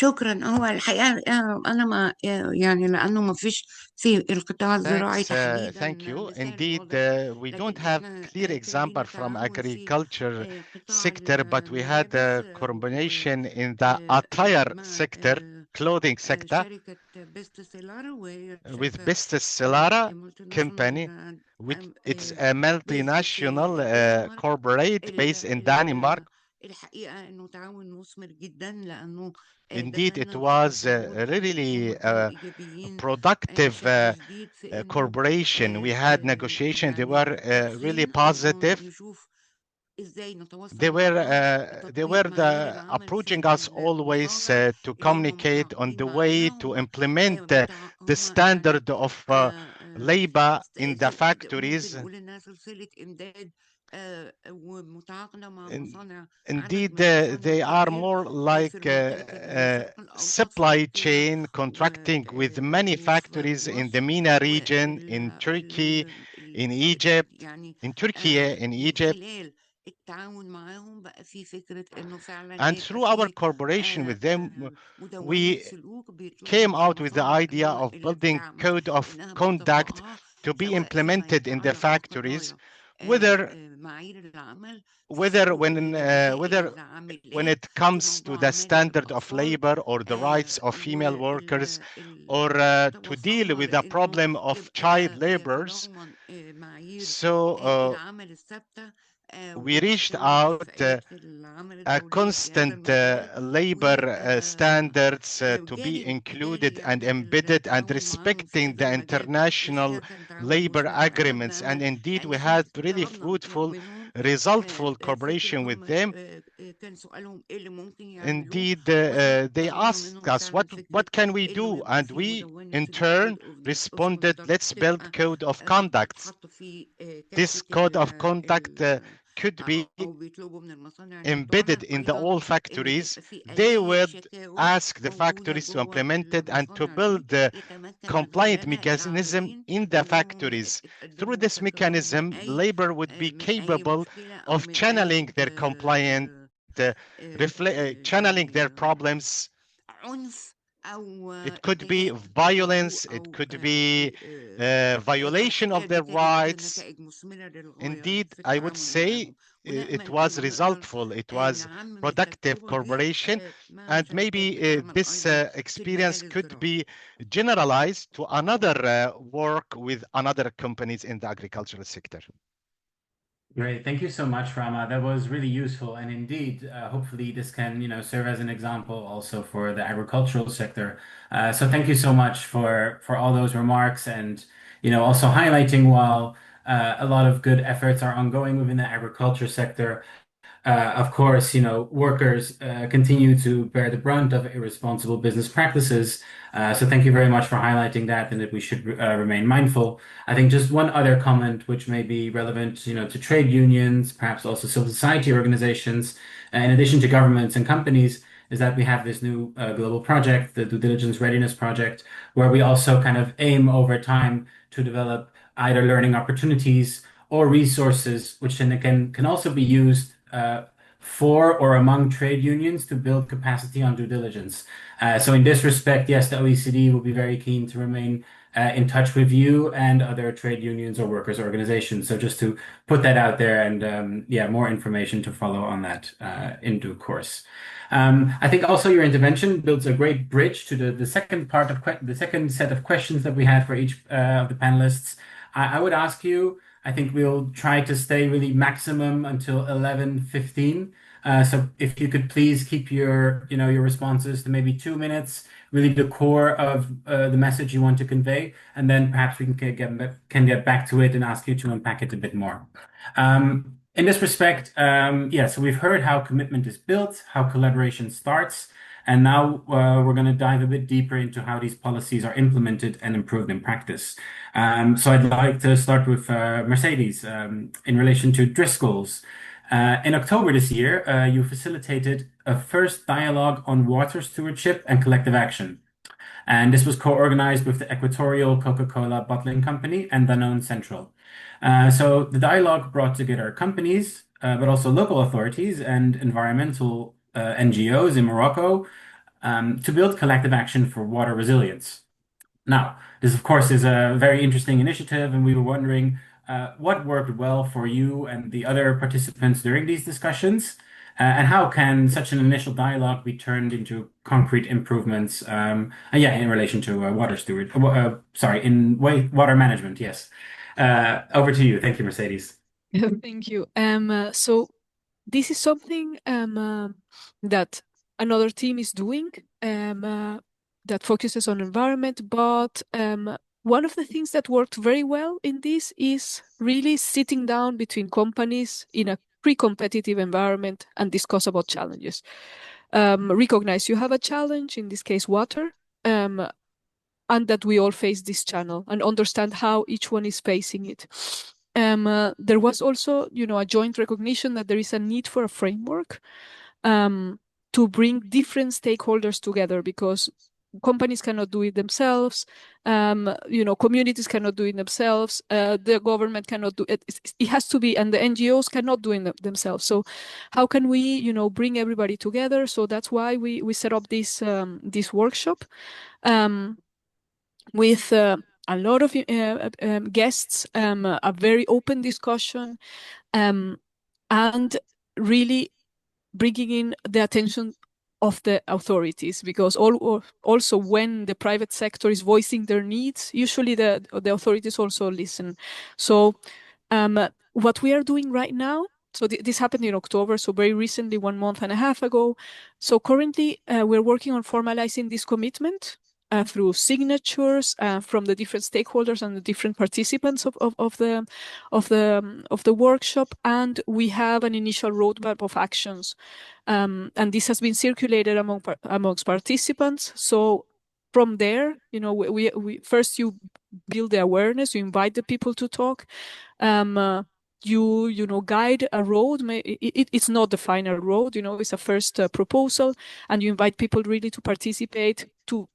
شكرا. هو الحقيقة أنا ما يعني لأنه ما فيش في القطاع الزراعي تحديدا. Thank you. Indeed, we don't have clear example from agriculture sector, but we had a combination in the attire sector, clothing sector, with Bestseller company, which it's a multinational corporate based in Denmark. الحقيقة إنه تعاون مثمر جدا لأنه Indeed, it was really a productive corporation. We had negotiation. They were really positive. They were approaching us always to communicate on the way to implement the standard of labor in the factories. Indeed, they are more like supply chain contracting with many factories in the MENA region, in Turkey, in Egypt, in Turkey, in Egypt. And through our cooperation with them, we came out with the idea of building code of conduct to be implemented in the factories, whether when it comes to the standard of labor or the rights of female workers, or to deal with the problem of child laborers. So we reached out a constant labor standards to be included and embedded and respecting the international labor agreements. And indeed, we had really fruitful, resultful cooperation with them. Indeed, they asked us, what can we do? And we, in turn, responded, let's build code of conduct. This code of conduct could be embedded in all factories. They would ask the factories to implement it and to build the compliant mechanism in the factories. Through this mechanism, labor would be capable of channeling their compliant, channeling their problems. It could be violence, it could be violation of their rights. Indeed, I would say it was resultful, it was productive cooperation, and maybe this experience could be generalized to another work with another companies in the agricultural sector. Great. Thank you so much, Rama. That was really useful. And indeed, hopefully this can, serve as an example also for the agricultural sector. So thank you so much for all those remarks and, also highlighting while a lot of good efforts are ongoing within the agriculture sector. Of course, workers continue to bear the brunt of irresponsible business practices. So thank you very much for highlighting that and that we should remain mindful. I think just one other comment, which may be relevant, to trade unions, perhaps also civil society organizations, in addition to governments and companies, is that we have this new global project, the Due Diligence Readiness Project, where we also kind of aim over time to develop either learning opportunities or resources, which then can also be used for or among trade unions to build capacity on due diligence. So in this respect, yes, the OECD will be very keen to remain in touch with you and other trade unions or workers' organizations. So just to put that out there and more information to follow on that in due course. I think also your intervention builds a great bridge to the second part of the second set of questions that we had for each of the panelists. I would ask you, I think we'll try to stay really maximum until 11:15. So if you could please keep your responses to maybe 2 minutes, really the core of the message you want to convey, and then perhaps we can get back to it and ask you to unpack it a bit more. In this respect, so we've heard how commitment is built, how collaboration starts, and now we're going to dive a bit deeper into how these policies are implemented and improved in practice. So I'd like to start with Mercedes in relation to Driscoll's. In October this year, you facilitated a first dialogue on water stewardship and collective action. And this was co-organized with the Equatorial Coca-Cola Bottling Company and Danone Central. So the dialogue brought together companies, but also local authorities and environmental NGOs in Morocco to build collective action for water resilience. Now, this, of course, is a very interesting initiative, and we were wondering what worked well for you and the other participants during these discussions, and how can such an initial dialogue be turned into concrete improvements, in relation to water management, yes. Over to you. Thank you, Mercedes. Thank you. So this is something that another team is doing that focuses on environment, but one of the things that worked very well in this is really sitting down between companies in a pre-competitive environment and discuss about challenges. Recognize you have a challenge, in this case water, and that we all face this channel and understand how each one is facing it. there was also, a joint recognition that there is a need for a framework to bring different stakeholders together, because companies cannot do it themselves, communities cannot do it themselves, the government cannot do it. It has to be, and the NGOs cannot do it themselves. So how can we, bring everybody together? So that's why we set up this workshop with a lot of guests, a very open discussion, and really bringing in the attention of the authorities, because also when the private sector is voicing their needs, usually the authorities also listen. So what we are doing right now, so this happened in October, so very recently, 1.5 months ago. So currently we're working on formalizing this commitment through signatures from the different stakeholders and the different participants of the workshop, and we have an initial roadmap of actions, and this has been circulated amongst participants. So from there, we first you build the awareness, you invite the people to talk, you guide a road. It's not the final road, it's a first proposal, and you invite people really to participate, to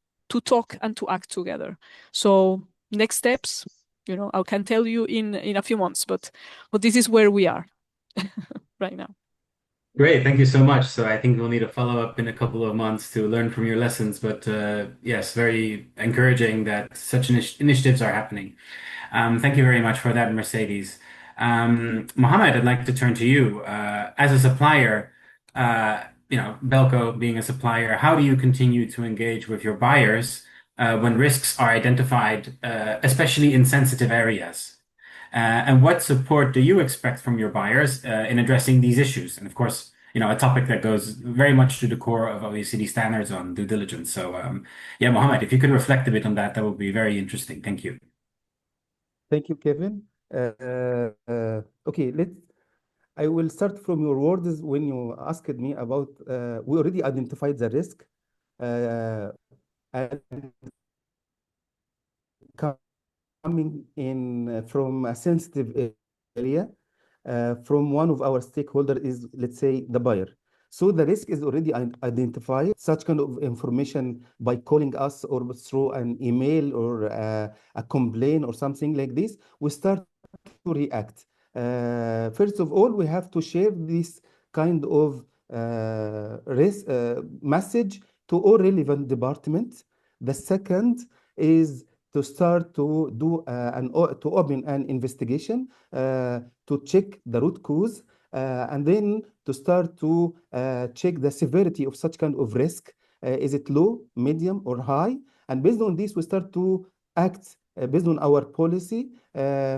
talk and to act together. So next steps, I can tell you in a few months, but this is where we are right now. Great, thank you so much. So I think we'll need a follow up in a couple of months to learn from your lessons. But yes, very encouraging that such initiatives are happening. Thank you very much for that, Mercedes. Mohammed, I'd like to turn to you. As a supplier, Belco being a supplier, how do you continue to engage with your buyers when risks are identified, especially in sensitive areas? And what support do you expect from your buyers in addressing these issues? And of course, a topic that goes very much to the core of OECD standards on due diligence. So, yeah, Mohammed, if you could reflect a bit on that, that would be very interesting. Thank you. Thank you, Kevin. Okay, I will start from your words when you asked me about, we already identified the risk and coming in from a sensitive area from one of our stakeholders is, let's say, the buyer. So the risk is already identified. Such kind of information by calling us or through an email or a complaint or something like this, we start to react. First of all, we have to share this kind of risk message to all relevant departments. The second is to start to do to open an investigation to check the root cause, and then to start to check the severity of such kind of risk. Is it low, medium, or high? And based on this, we start to act based on our policy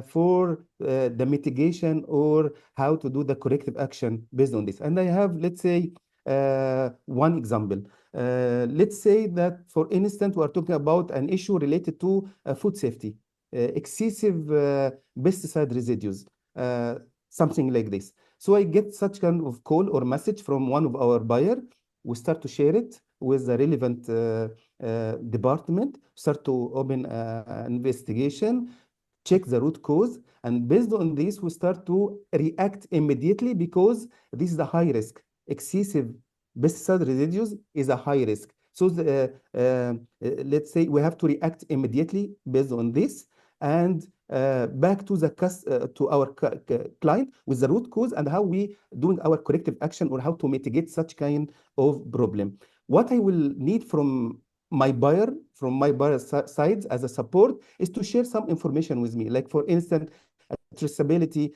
for the mitigation or how to do the corrective action based on this. And I have, let's say, one example. Let's say that, for instance, we are talking about an issue related to food safety, excessive pesticide residues, something like this. So I get such kind of call or message from one of our buyer. We start to share it with the relevant department, start to open an investigation, check the root cause, and based on this, we start to react immediately, because this is a high risk. Excessive pesticide residues is a high risk. So let's say we have to react immediately based on this, and back to to our client with the root cause and how we doing our corrective action or how to mitigate such kind of problem. What I will need from my buyer side as a support is to share some information with me, like for instance, traceability,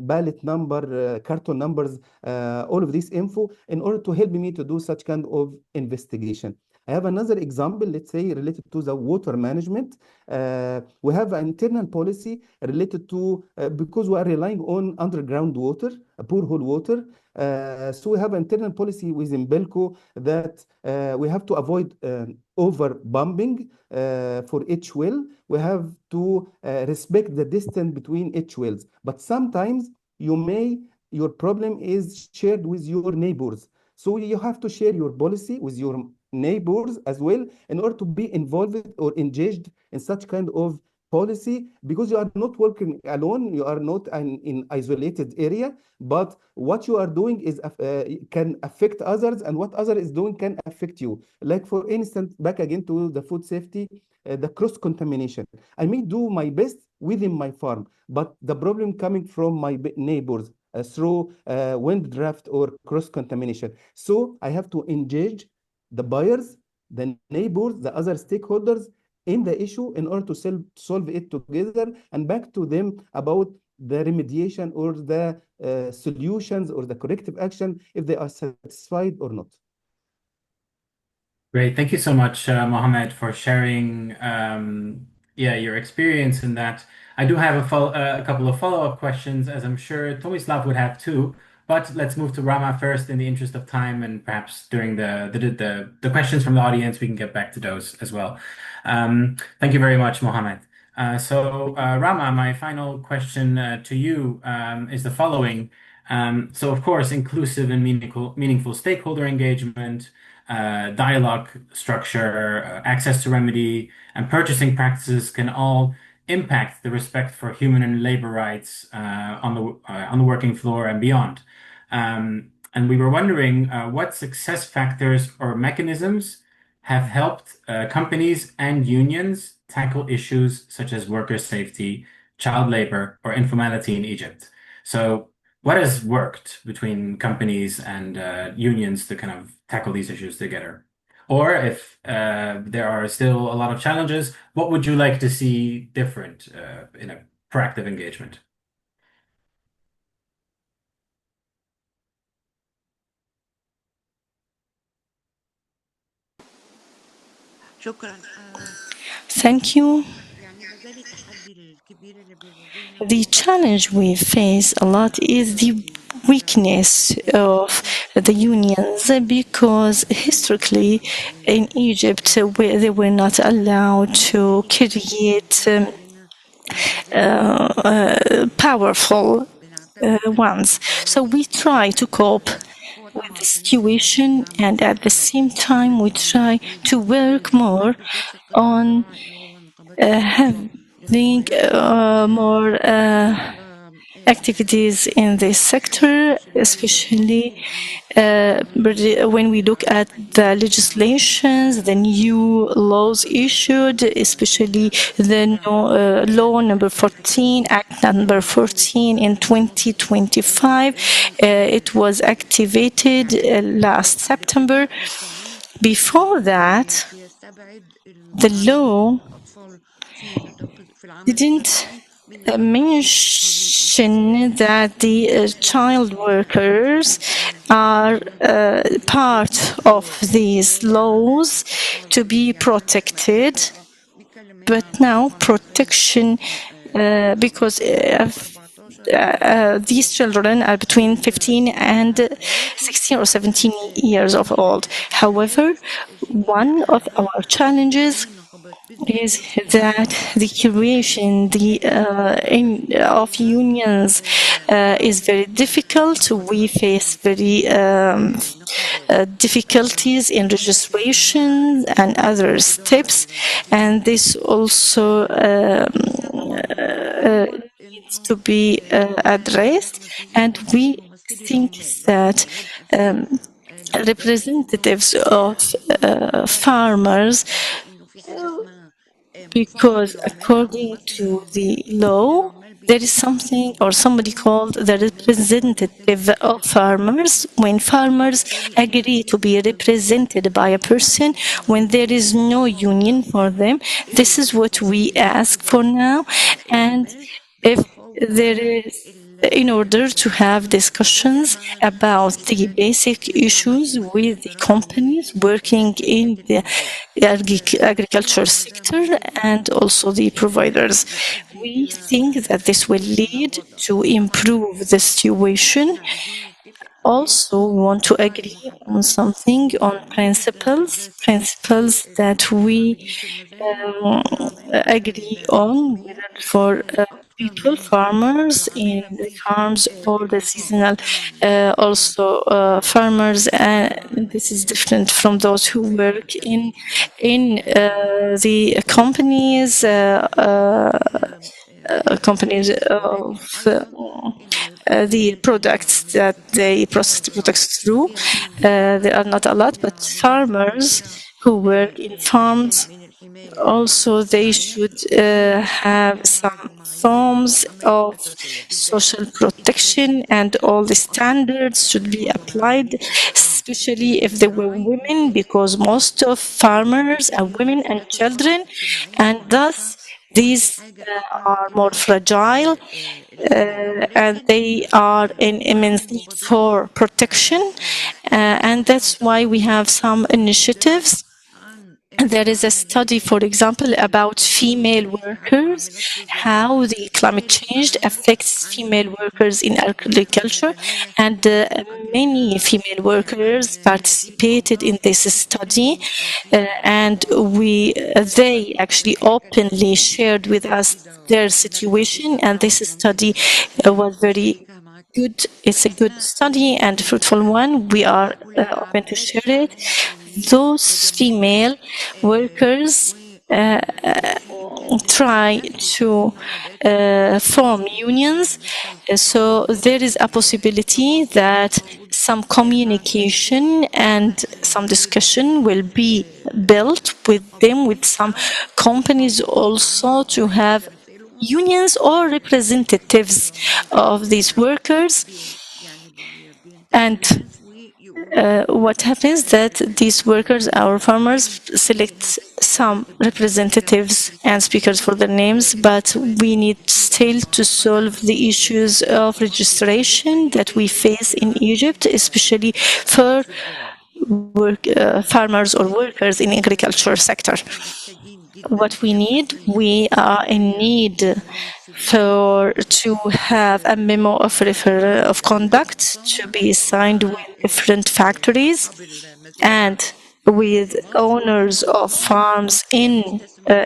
ballot number, carton numbers, all of this info in order to help me to do such kind of investigation. I have another example, let's say, related to the water management. We have an internal policy related to, because we are relying on underground water, borehole water. So we have an internal policy within Belco that we have to avoid over pumping for each well. We have to respect the distance between each wells. But sometimes your problem is shared with your neighbors. So you have to share your policy with your neighbors as well in order to be involved or engaged in such kind of policy, because you are not working alone, you are not in isolated area, but what you are doing is can affect others, and what other is doing can affect you. Like for instance, back again to the food safety, the cross contamination. I may do my best within my farm, but the problem coming from my neighbors through wind draft or cross contamination. So I have to engage the buyers, the neighbors, the other stakeholders in the issue in order to solve it together, and back to them about the remediation or the solutions or the corrective action if they are satisfied or not. Great. Thank you so much, Mohammed, for sharing your experience in that. I do have a couple of follow-up questions, as I'm sure Tomislav would have too. But let's move to Rama first in the interest of time, and perhaps during the questions from the audience, we can get back to those as well. Thank you very much, Mohammed. Rama, my final question to you is the following. So, of course, inclusive and meaningful stakeholder engagement, dialogue structure, access to remedy, and purchasing practices can all impact the respect for human and labor rights on the working floor and beyond. And we were wondering what success factors or mechanisms have helped companies and unions tackle issues such as worker safety, child labor, or informality in Egypt. So what has worked between companies and unions to kind of tackle these issues together? Or if there are still a lot of challenges, what would you like to see different in a proactive engagement? شكرا. Thank you. يعني ما زال التحدي الكبير اللي بيواجهنا The challenge we face a lot is the weakness of the unions, because historically in Egypt they were not allowed to create powerful ones. So we try to cope with the situation, and at the same time we try to work more on having more activities in this sector, especially when we look at the legislations, the new laws issued, especially the law number 14, Act number 14 in 2025. It was activated last September. Before that, the law didn't mention that the child workers are part of these laws to be protected. But now protection, because these children are between 15 and 16 or 17 years of old. However, one of our challenges is that the creation of unions is very difficult. We face very difficulties in registration and other steps, and this also needs to be addressed. And we think that representatives of farmers, because according to the law, there is something or somebody called the representative of farmers. When farmers agree to be represented by a person, when there is no union for them, this is what we ask for now. And if there is, in order to have discussions about the basic issues with the companies working in the agriculture sector and also the providers, we think that this will lead to improve the situation. Also want to agree on something, on principles that we agree on for people, farmers in the farms or the seasonal also farmers, and this is different from those who work in the companies of the products that they process the products through. There are not a lot, but farmers who work in farms also they should have some forms of social protection, and all the standards should be applied, especially if they were women, because most of farmers are women and children, and thus these are more fragile, and they are in immense need for protection, and that's why we have some initiatives. There is a study, for example, about female workers, how the climate change affects female workers in agriculture, and many female workers participated in this study, and they actually openly shared with us their situation, and this study was very good. It's a good study and fruitful one. We are open to share it. Those female workers try to form unions, so there is a possibility that some communication and some discussion will be built with them, with some companies also, to have unions or representatives of these workers. And what happens that these workers, our farmers, select some representatives and speakers for their names, but we need still to solve the issues of registration that we face in Egypt, especially for farmers or workers in agriculture sector. What we are in need to have a memo of conduct to be signed with different factories and with owners of farms in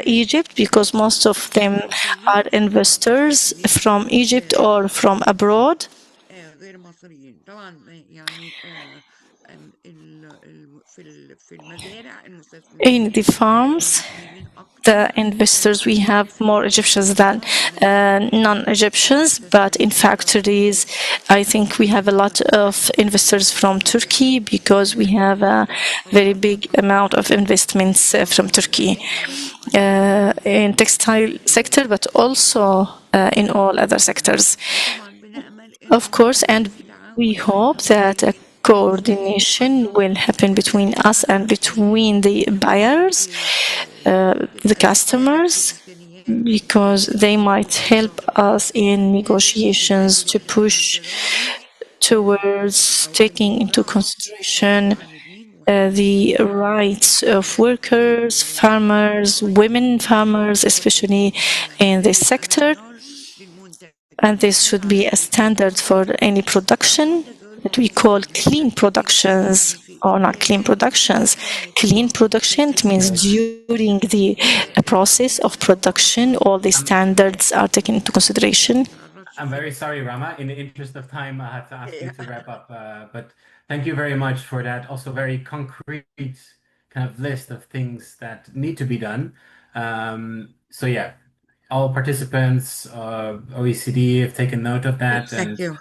Egypt, because most of them are investors from Egypt or from abroad. In the farms, the investors, we have more Egyptians than non-Egyptians, but in factories, I think we have a lot of investors from Turkey, because we have a very big amount of investments from Turkey in textile sector, but also in all other sectors, of course. And we hope that a coordination will happen between us and between the buyers, the customers, because they might help us in negotiations to push towards taking into consideration the rights of workers, farmers, women farmers, especially in this sector. And this should be a standard for any production that we call clean productions, or not clean productions. Clean production means during the process of production, all the standards are taken into consideration. I'm very sorry, Rama. In the interest of time, I have to ask you to wrap up. But thank you very much for that also very concrete kind of list of things that need to be done. So yeah, all participants, OECD have taken note of that, Thank you.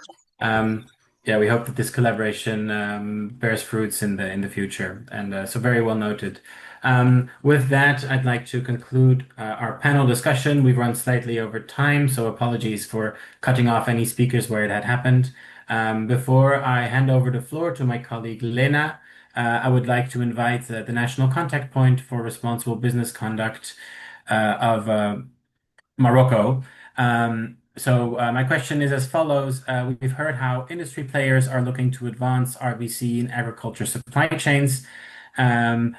yeah, we hope that this collaboration bears fruits in the future, and so very well noted. With that, I'd like to conclude our panel discussion. We've run slightly over time, so apologies for cutting off any speakers where it had happened. Before I hand over the floor to my colleague Lena, I would like to invite the National Contact Point for Responsible Business Conduct of Morocco. My question is as follows. We've heard how industry players are looking to advance RBC in agriculture supply chains, and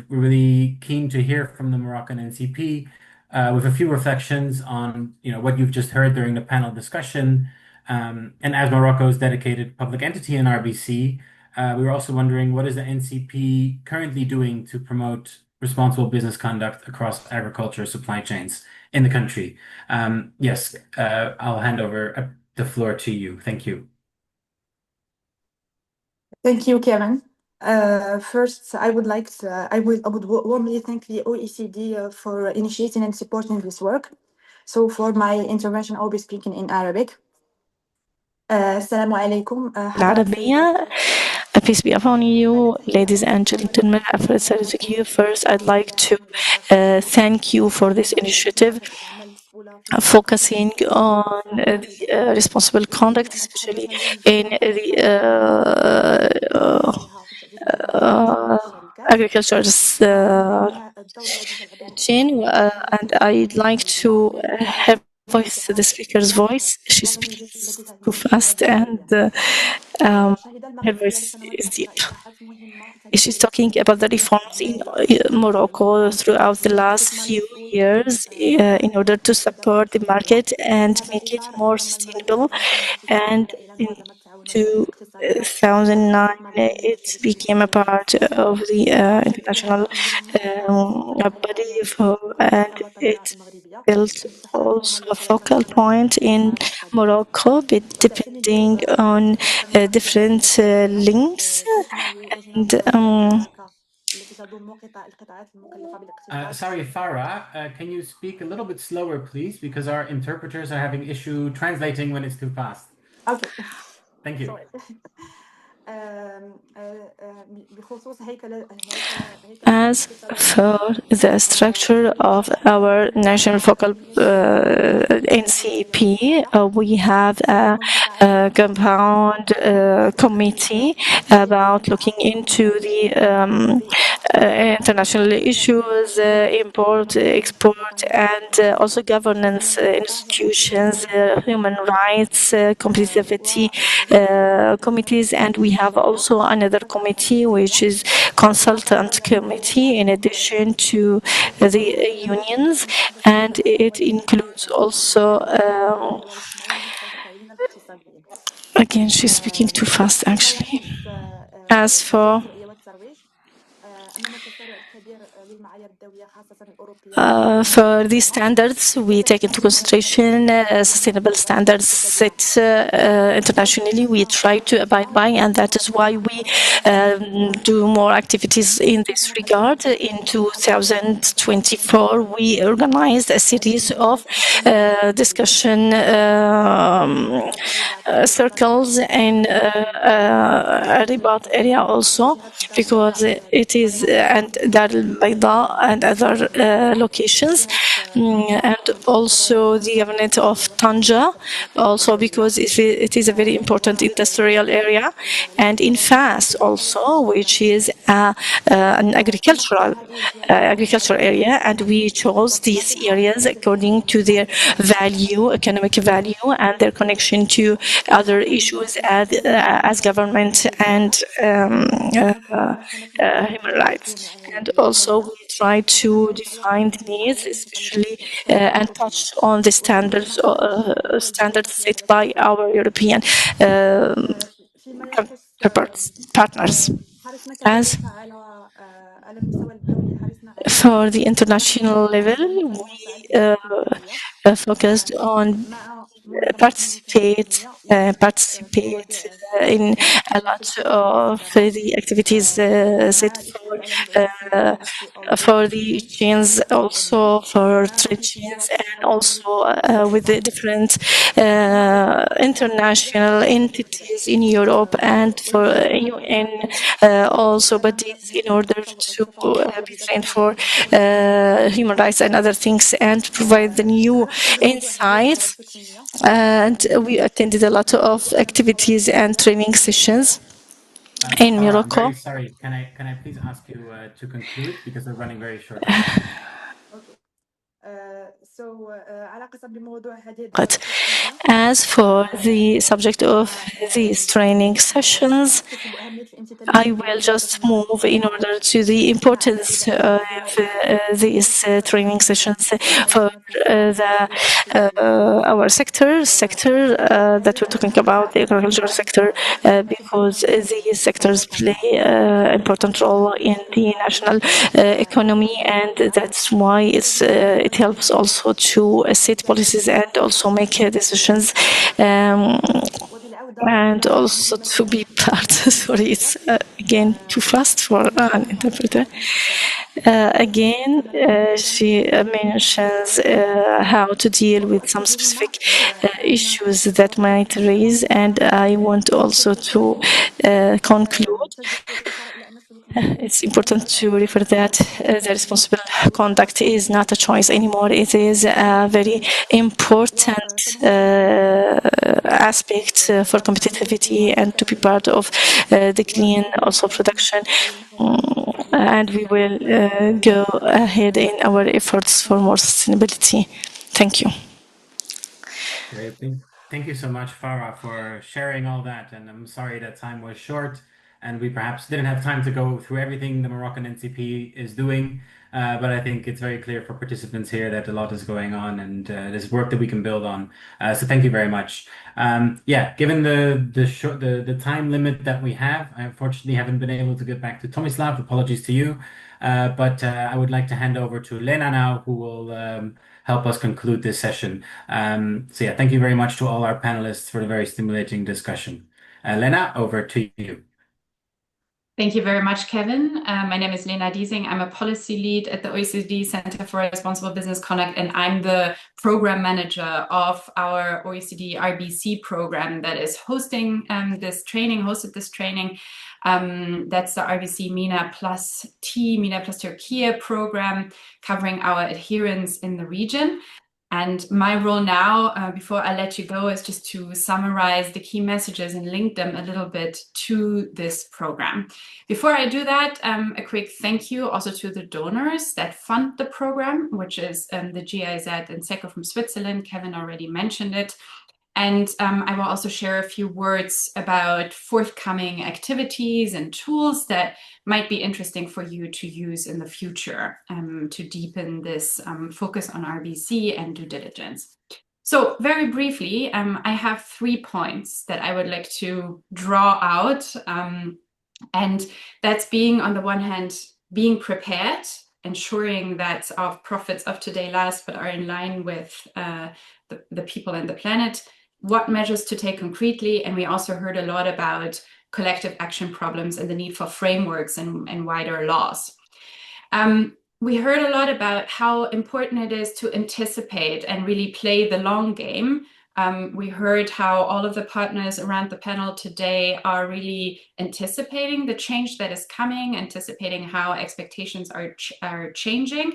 we're really keen to hear from the Moroccan NCP with a few reflections on what you've just heard during the panel discussion. And as Morocco's dedicated public entity in RBC, we were also wondering, what is the NCP currently doing to promote responsible business conduct across agriculture supply chains in the country. Yes, I'll hand over the floor to you. Thank you. Thank you, Kevin. First, I would warmly thank the OECD for initiating and supporting this work. So for my intervention, I'll be speaking in Arabic. Assalamu alaikum. العربية. Peace be upon you, ladies and gentlemen. After you first, I'd like to thank you for this initiative, focusing on the responsible conduct, especially in the agriculture chain. And I'd like to have voice the speaker's voice. She speaks too fast and her voice is deep. She's talking about the reforms in Morocco throughout the last few years in order to support the market and make it more sustainable. And in 2009, it became a part of the international body and it built also a focal point in Morocco, depending on different links. And sorry, Farah, can you speak a little bit slower, please? Because our interpreters are having issue translating when it's too fast. Okay. Thank you. Sorry. As for the structure of our national focal NCP, we have a compound committee about looking into the international issues, import, export, and also governance institutions, human rights, competitivity committees, and we have also another committee which is consultant committee in addition to the unions, and it includes also again, she's speaking too fast actually. As for these standards, we take into consideration sustainable standards set internationally. We try to abide by, and that is why we do more activities in this regard. In 2024, we organized a series of discussion circles in Ribat area also, because it is and Dar al Bayda and other locations, and also the government of Tanja, also because it is a very important industrial area, and in Fas also, which is an agricultural area, and we chose these areas according to their value, economic value, and their connection to other issues as government and human rights. And also we try to define the needs, especially and touch on the standards set by our European partners. As for the international level, we focused on participate in a lot of the activities set for the chains, also for trade chains, and also with the different international entities in Europe and for UN also bodies in order to be trained for human rights and other things and provide the new insights. And we attended a lot of activities and training sessions in Morocco. I'm very sorry. Can I please ask you to conclude, because we're running very short. As for the subject of these training sessions, I will just move in order to the importance of these training sessions for our sector that we're talking about, the agricultural sector, because these sectors play an important role in the national economy, and that's why it helps also to set policies and also make decisions. And also to be part, sorry, it's again too fast for an interpreter. Again, she mentions how to deal with some specific issues that might raise, and I want also to conclude. It's important to refer that the responsible conduct is not a choice anymore. It is a very important aspect for competitivity and to be part of the clean also production. And we will go ahead in our efforts for more sustainability. Thank you. Great. Thank you so much, Farah, for sharing all that. And I'm sorry that time was short and we perhaps didn't have time to go through everything the Moroccan NCP is doing. But I think it's very clear for participants here that a lot is going on and there's work that we can build on. So thank you very much. Yeah, given the time limit that we have, I unfortunately haven't been able to get back to Tomislav. Apologies to you. But I would like to hand over to Lena now, who will help us conclude this session. So yeah, thank you very much to all our panelists for the very stimulating discussion. Lena, over to you. Thank you very much, Kevin. My name is Lena Diesing. I'm a policy lead at the OECD Center for Responsible Business Conduct, and I'm the program manager of our OECD RBC program that is hosting this training, hosted this training. That's the RBC MENA plus Türkiye program covering our adherence in the region. And my role now, before I let you go, is just to summarize the key messages and link them a little bit to this program. Before I do that, a quick thank you also to the donors that fund the program, which is the GIZ and SECO from Switzerland. Kevin already mentioned it. And I will also share a few words about forthcoming activities and tools that might be interesting for you to use in the future to deepen this focus on RBC and due diligence. So very briefly, I have 3 points that I would like to draw out. And that's being, on the one hand, being prepared, ensuring that our profits of today last but are in line with the people and the planet, what measures to take concretely. And we also heard a lot about collective action problems and the need for frameworks and wider laws. We heard a lot about how important it is to anticipate and really play the long game. We heard how all of the partners around the panel today are really anticipating the change that is coming, anticipating how expectations are changing,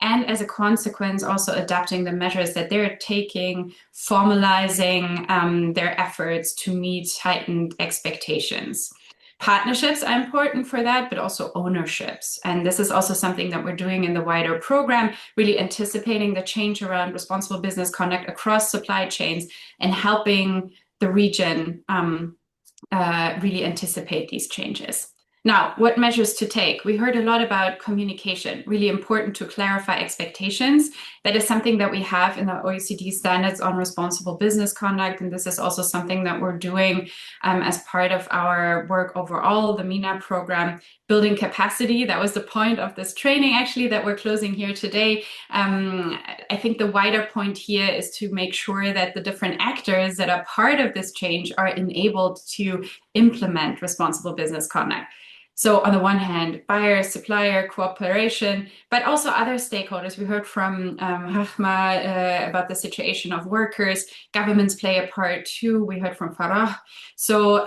and as a consequence, also adapting the measures that they're taking, formalizing their efforts to meet heightened expectations. Partnerships are important for that, but also ownerships. And this is also something that we're doing in the wider program, really anticipating the change around responsible business conduct across supply chains and helping the region really anticipate these changes. Now, what measures to take? We heard a lot about communication, really important to clarify expectations. That is something that we have in the OECD standards on responsible business conduct. And this is also something that we're doing as part of our work overall, the MENA program, building capacity. That was the point of this training, actually, that we're closing here today. I think the wider point here is to make sure that the different actors that are part of this change are enabled to implement responsible business conduct. So on the one hand, buyer, supplier, cooperation, but also other stakeholders. We heard from Rahma about the situation of workers. Governments play a part too. We heard from Farah. So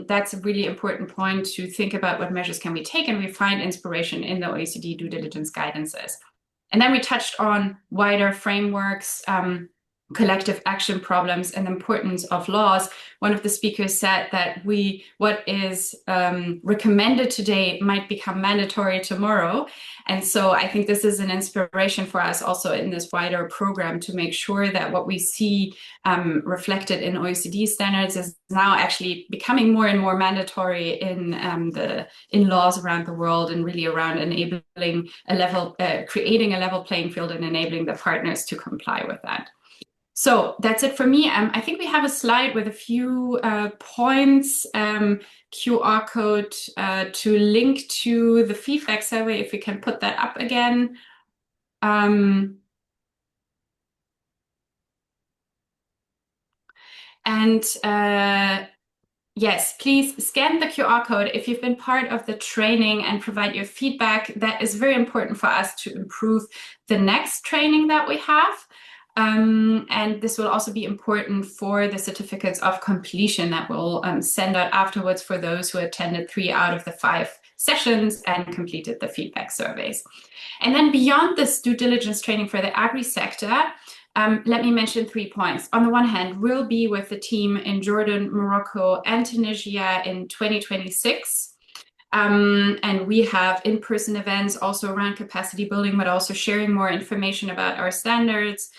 that's a really important point to think about what measures can we take, and we find inspiration in the OECD due diligence guidances. And then we touched on wider frameworks. collective action problems and the importance of laws, one of the speakers said that what is recommended today might become mandatory tomorrow. And so I think this is an inspiration for us also in this wider program to make sure that what we see reflected in OECD standards is now actually becoming more and more mandatory in laws around the world, and really around enabling creating a level playing field and enabling the partners to comply with that. So that's it for me. I think we have a slide with a few points, QR code to link to the feedback survey, if we can put that up again. Yes, please scan the QR code if you've been part of the training and provide your feedback. That is very important for us to improve the next training that we have. And this will also be important for the certificates of completion that we'll send out afterwards for those who attended 3 out of the 5 sessions and completed the feedback surveys. And then beyond this due diligence training for the agri sector, let me mention 3 points. On the one hand, we'll be with the team in Jordan, Morocco, and Tunisia in 2026. And we have in-person events also around capacity building, but also sharing more information about our standards.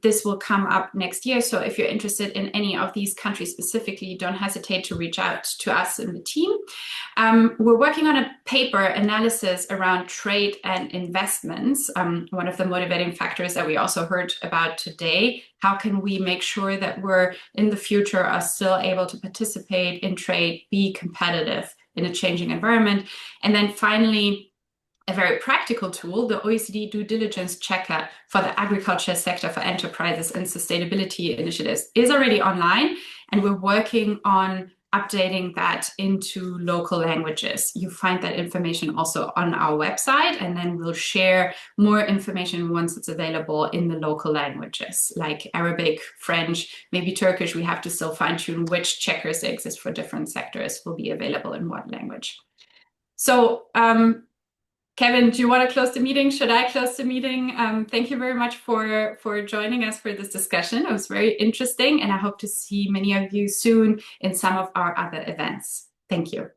This will come up next year. So if you're interested in any of these countries specifically, don't hesitate to reach out to us in the team. We're working on a paper analysis around trade and investments. One of the motivating factors that we also heard about today, how can we make sure that we're in the future are still able to participate in trade, be competitive in a changing environment. And then finally, a very practical tool, the OECD due diligence checker for the agriculture sector for enterprises and sustainability initiatives is already online, and we're working on updating that into local languages. You find that information also on our website, and then we'll share more information once it's available in the local languages, like Arabic, French, maybe Turkish. We have to still fine-tune which checkers exist for different sectors will be available in what language. So, Kevin, do you want to close the meeting? Should I close the meeting? Thank you very much for joining us for this discussion. It was very interesting, and I hope to see many of you soon in some of our other events. Thank you.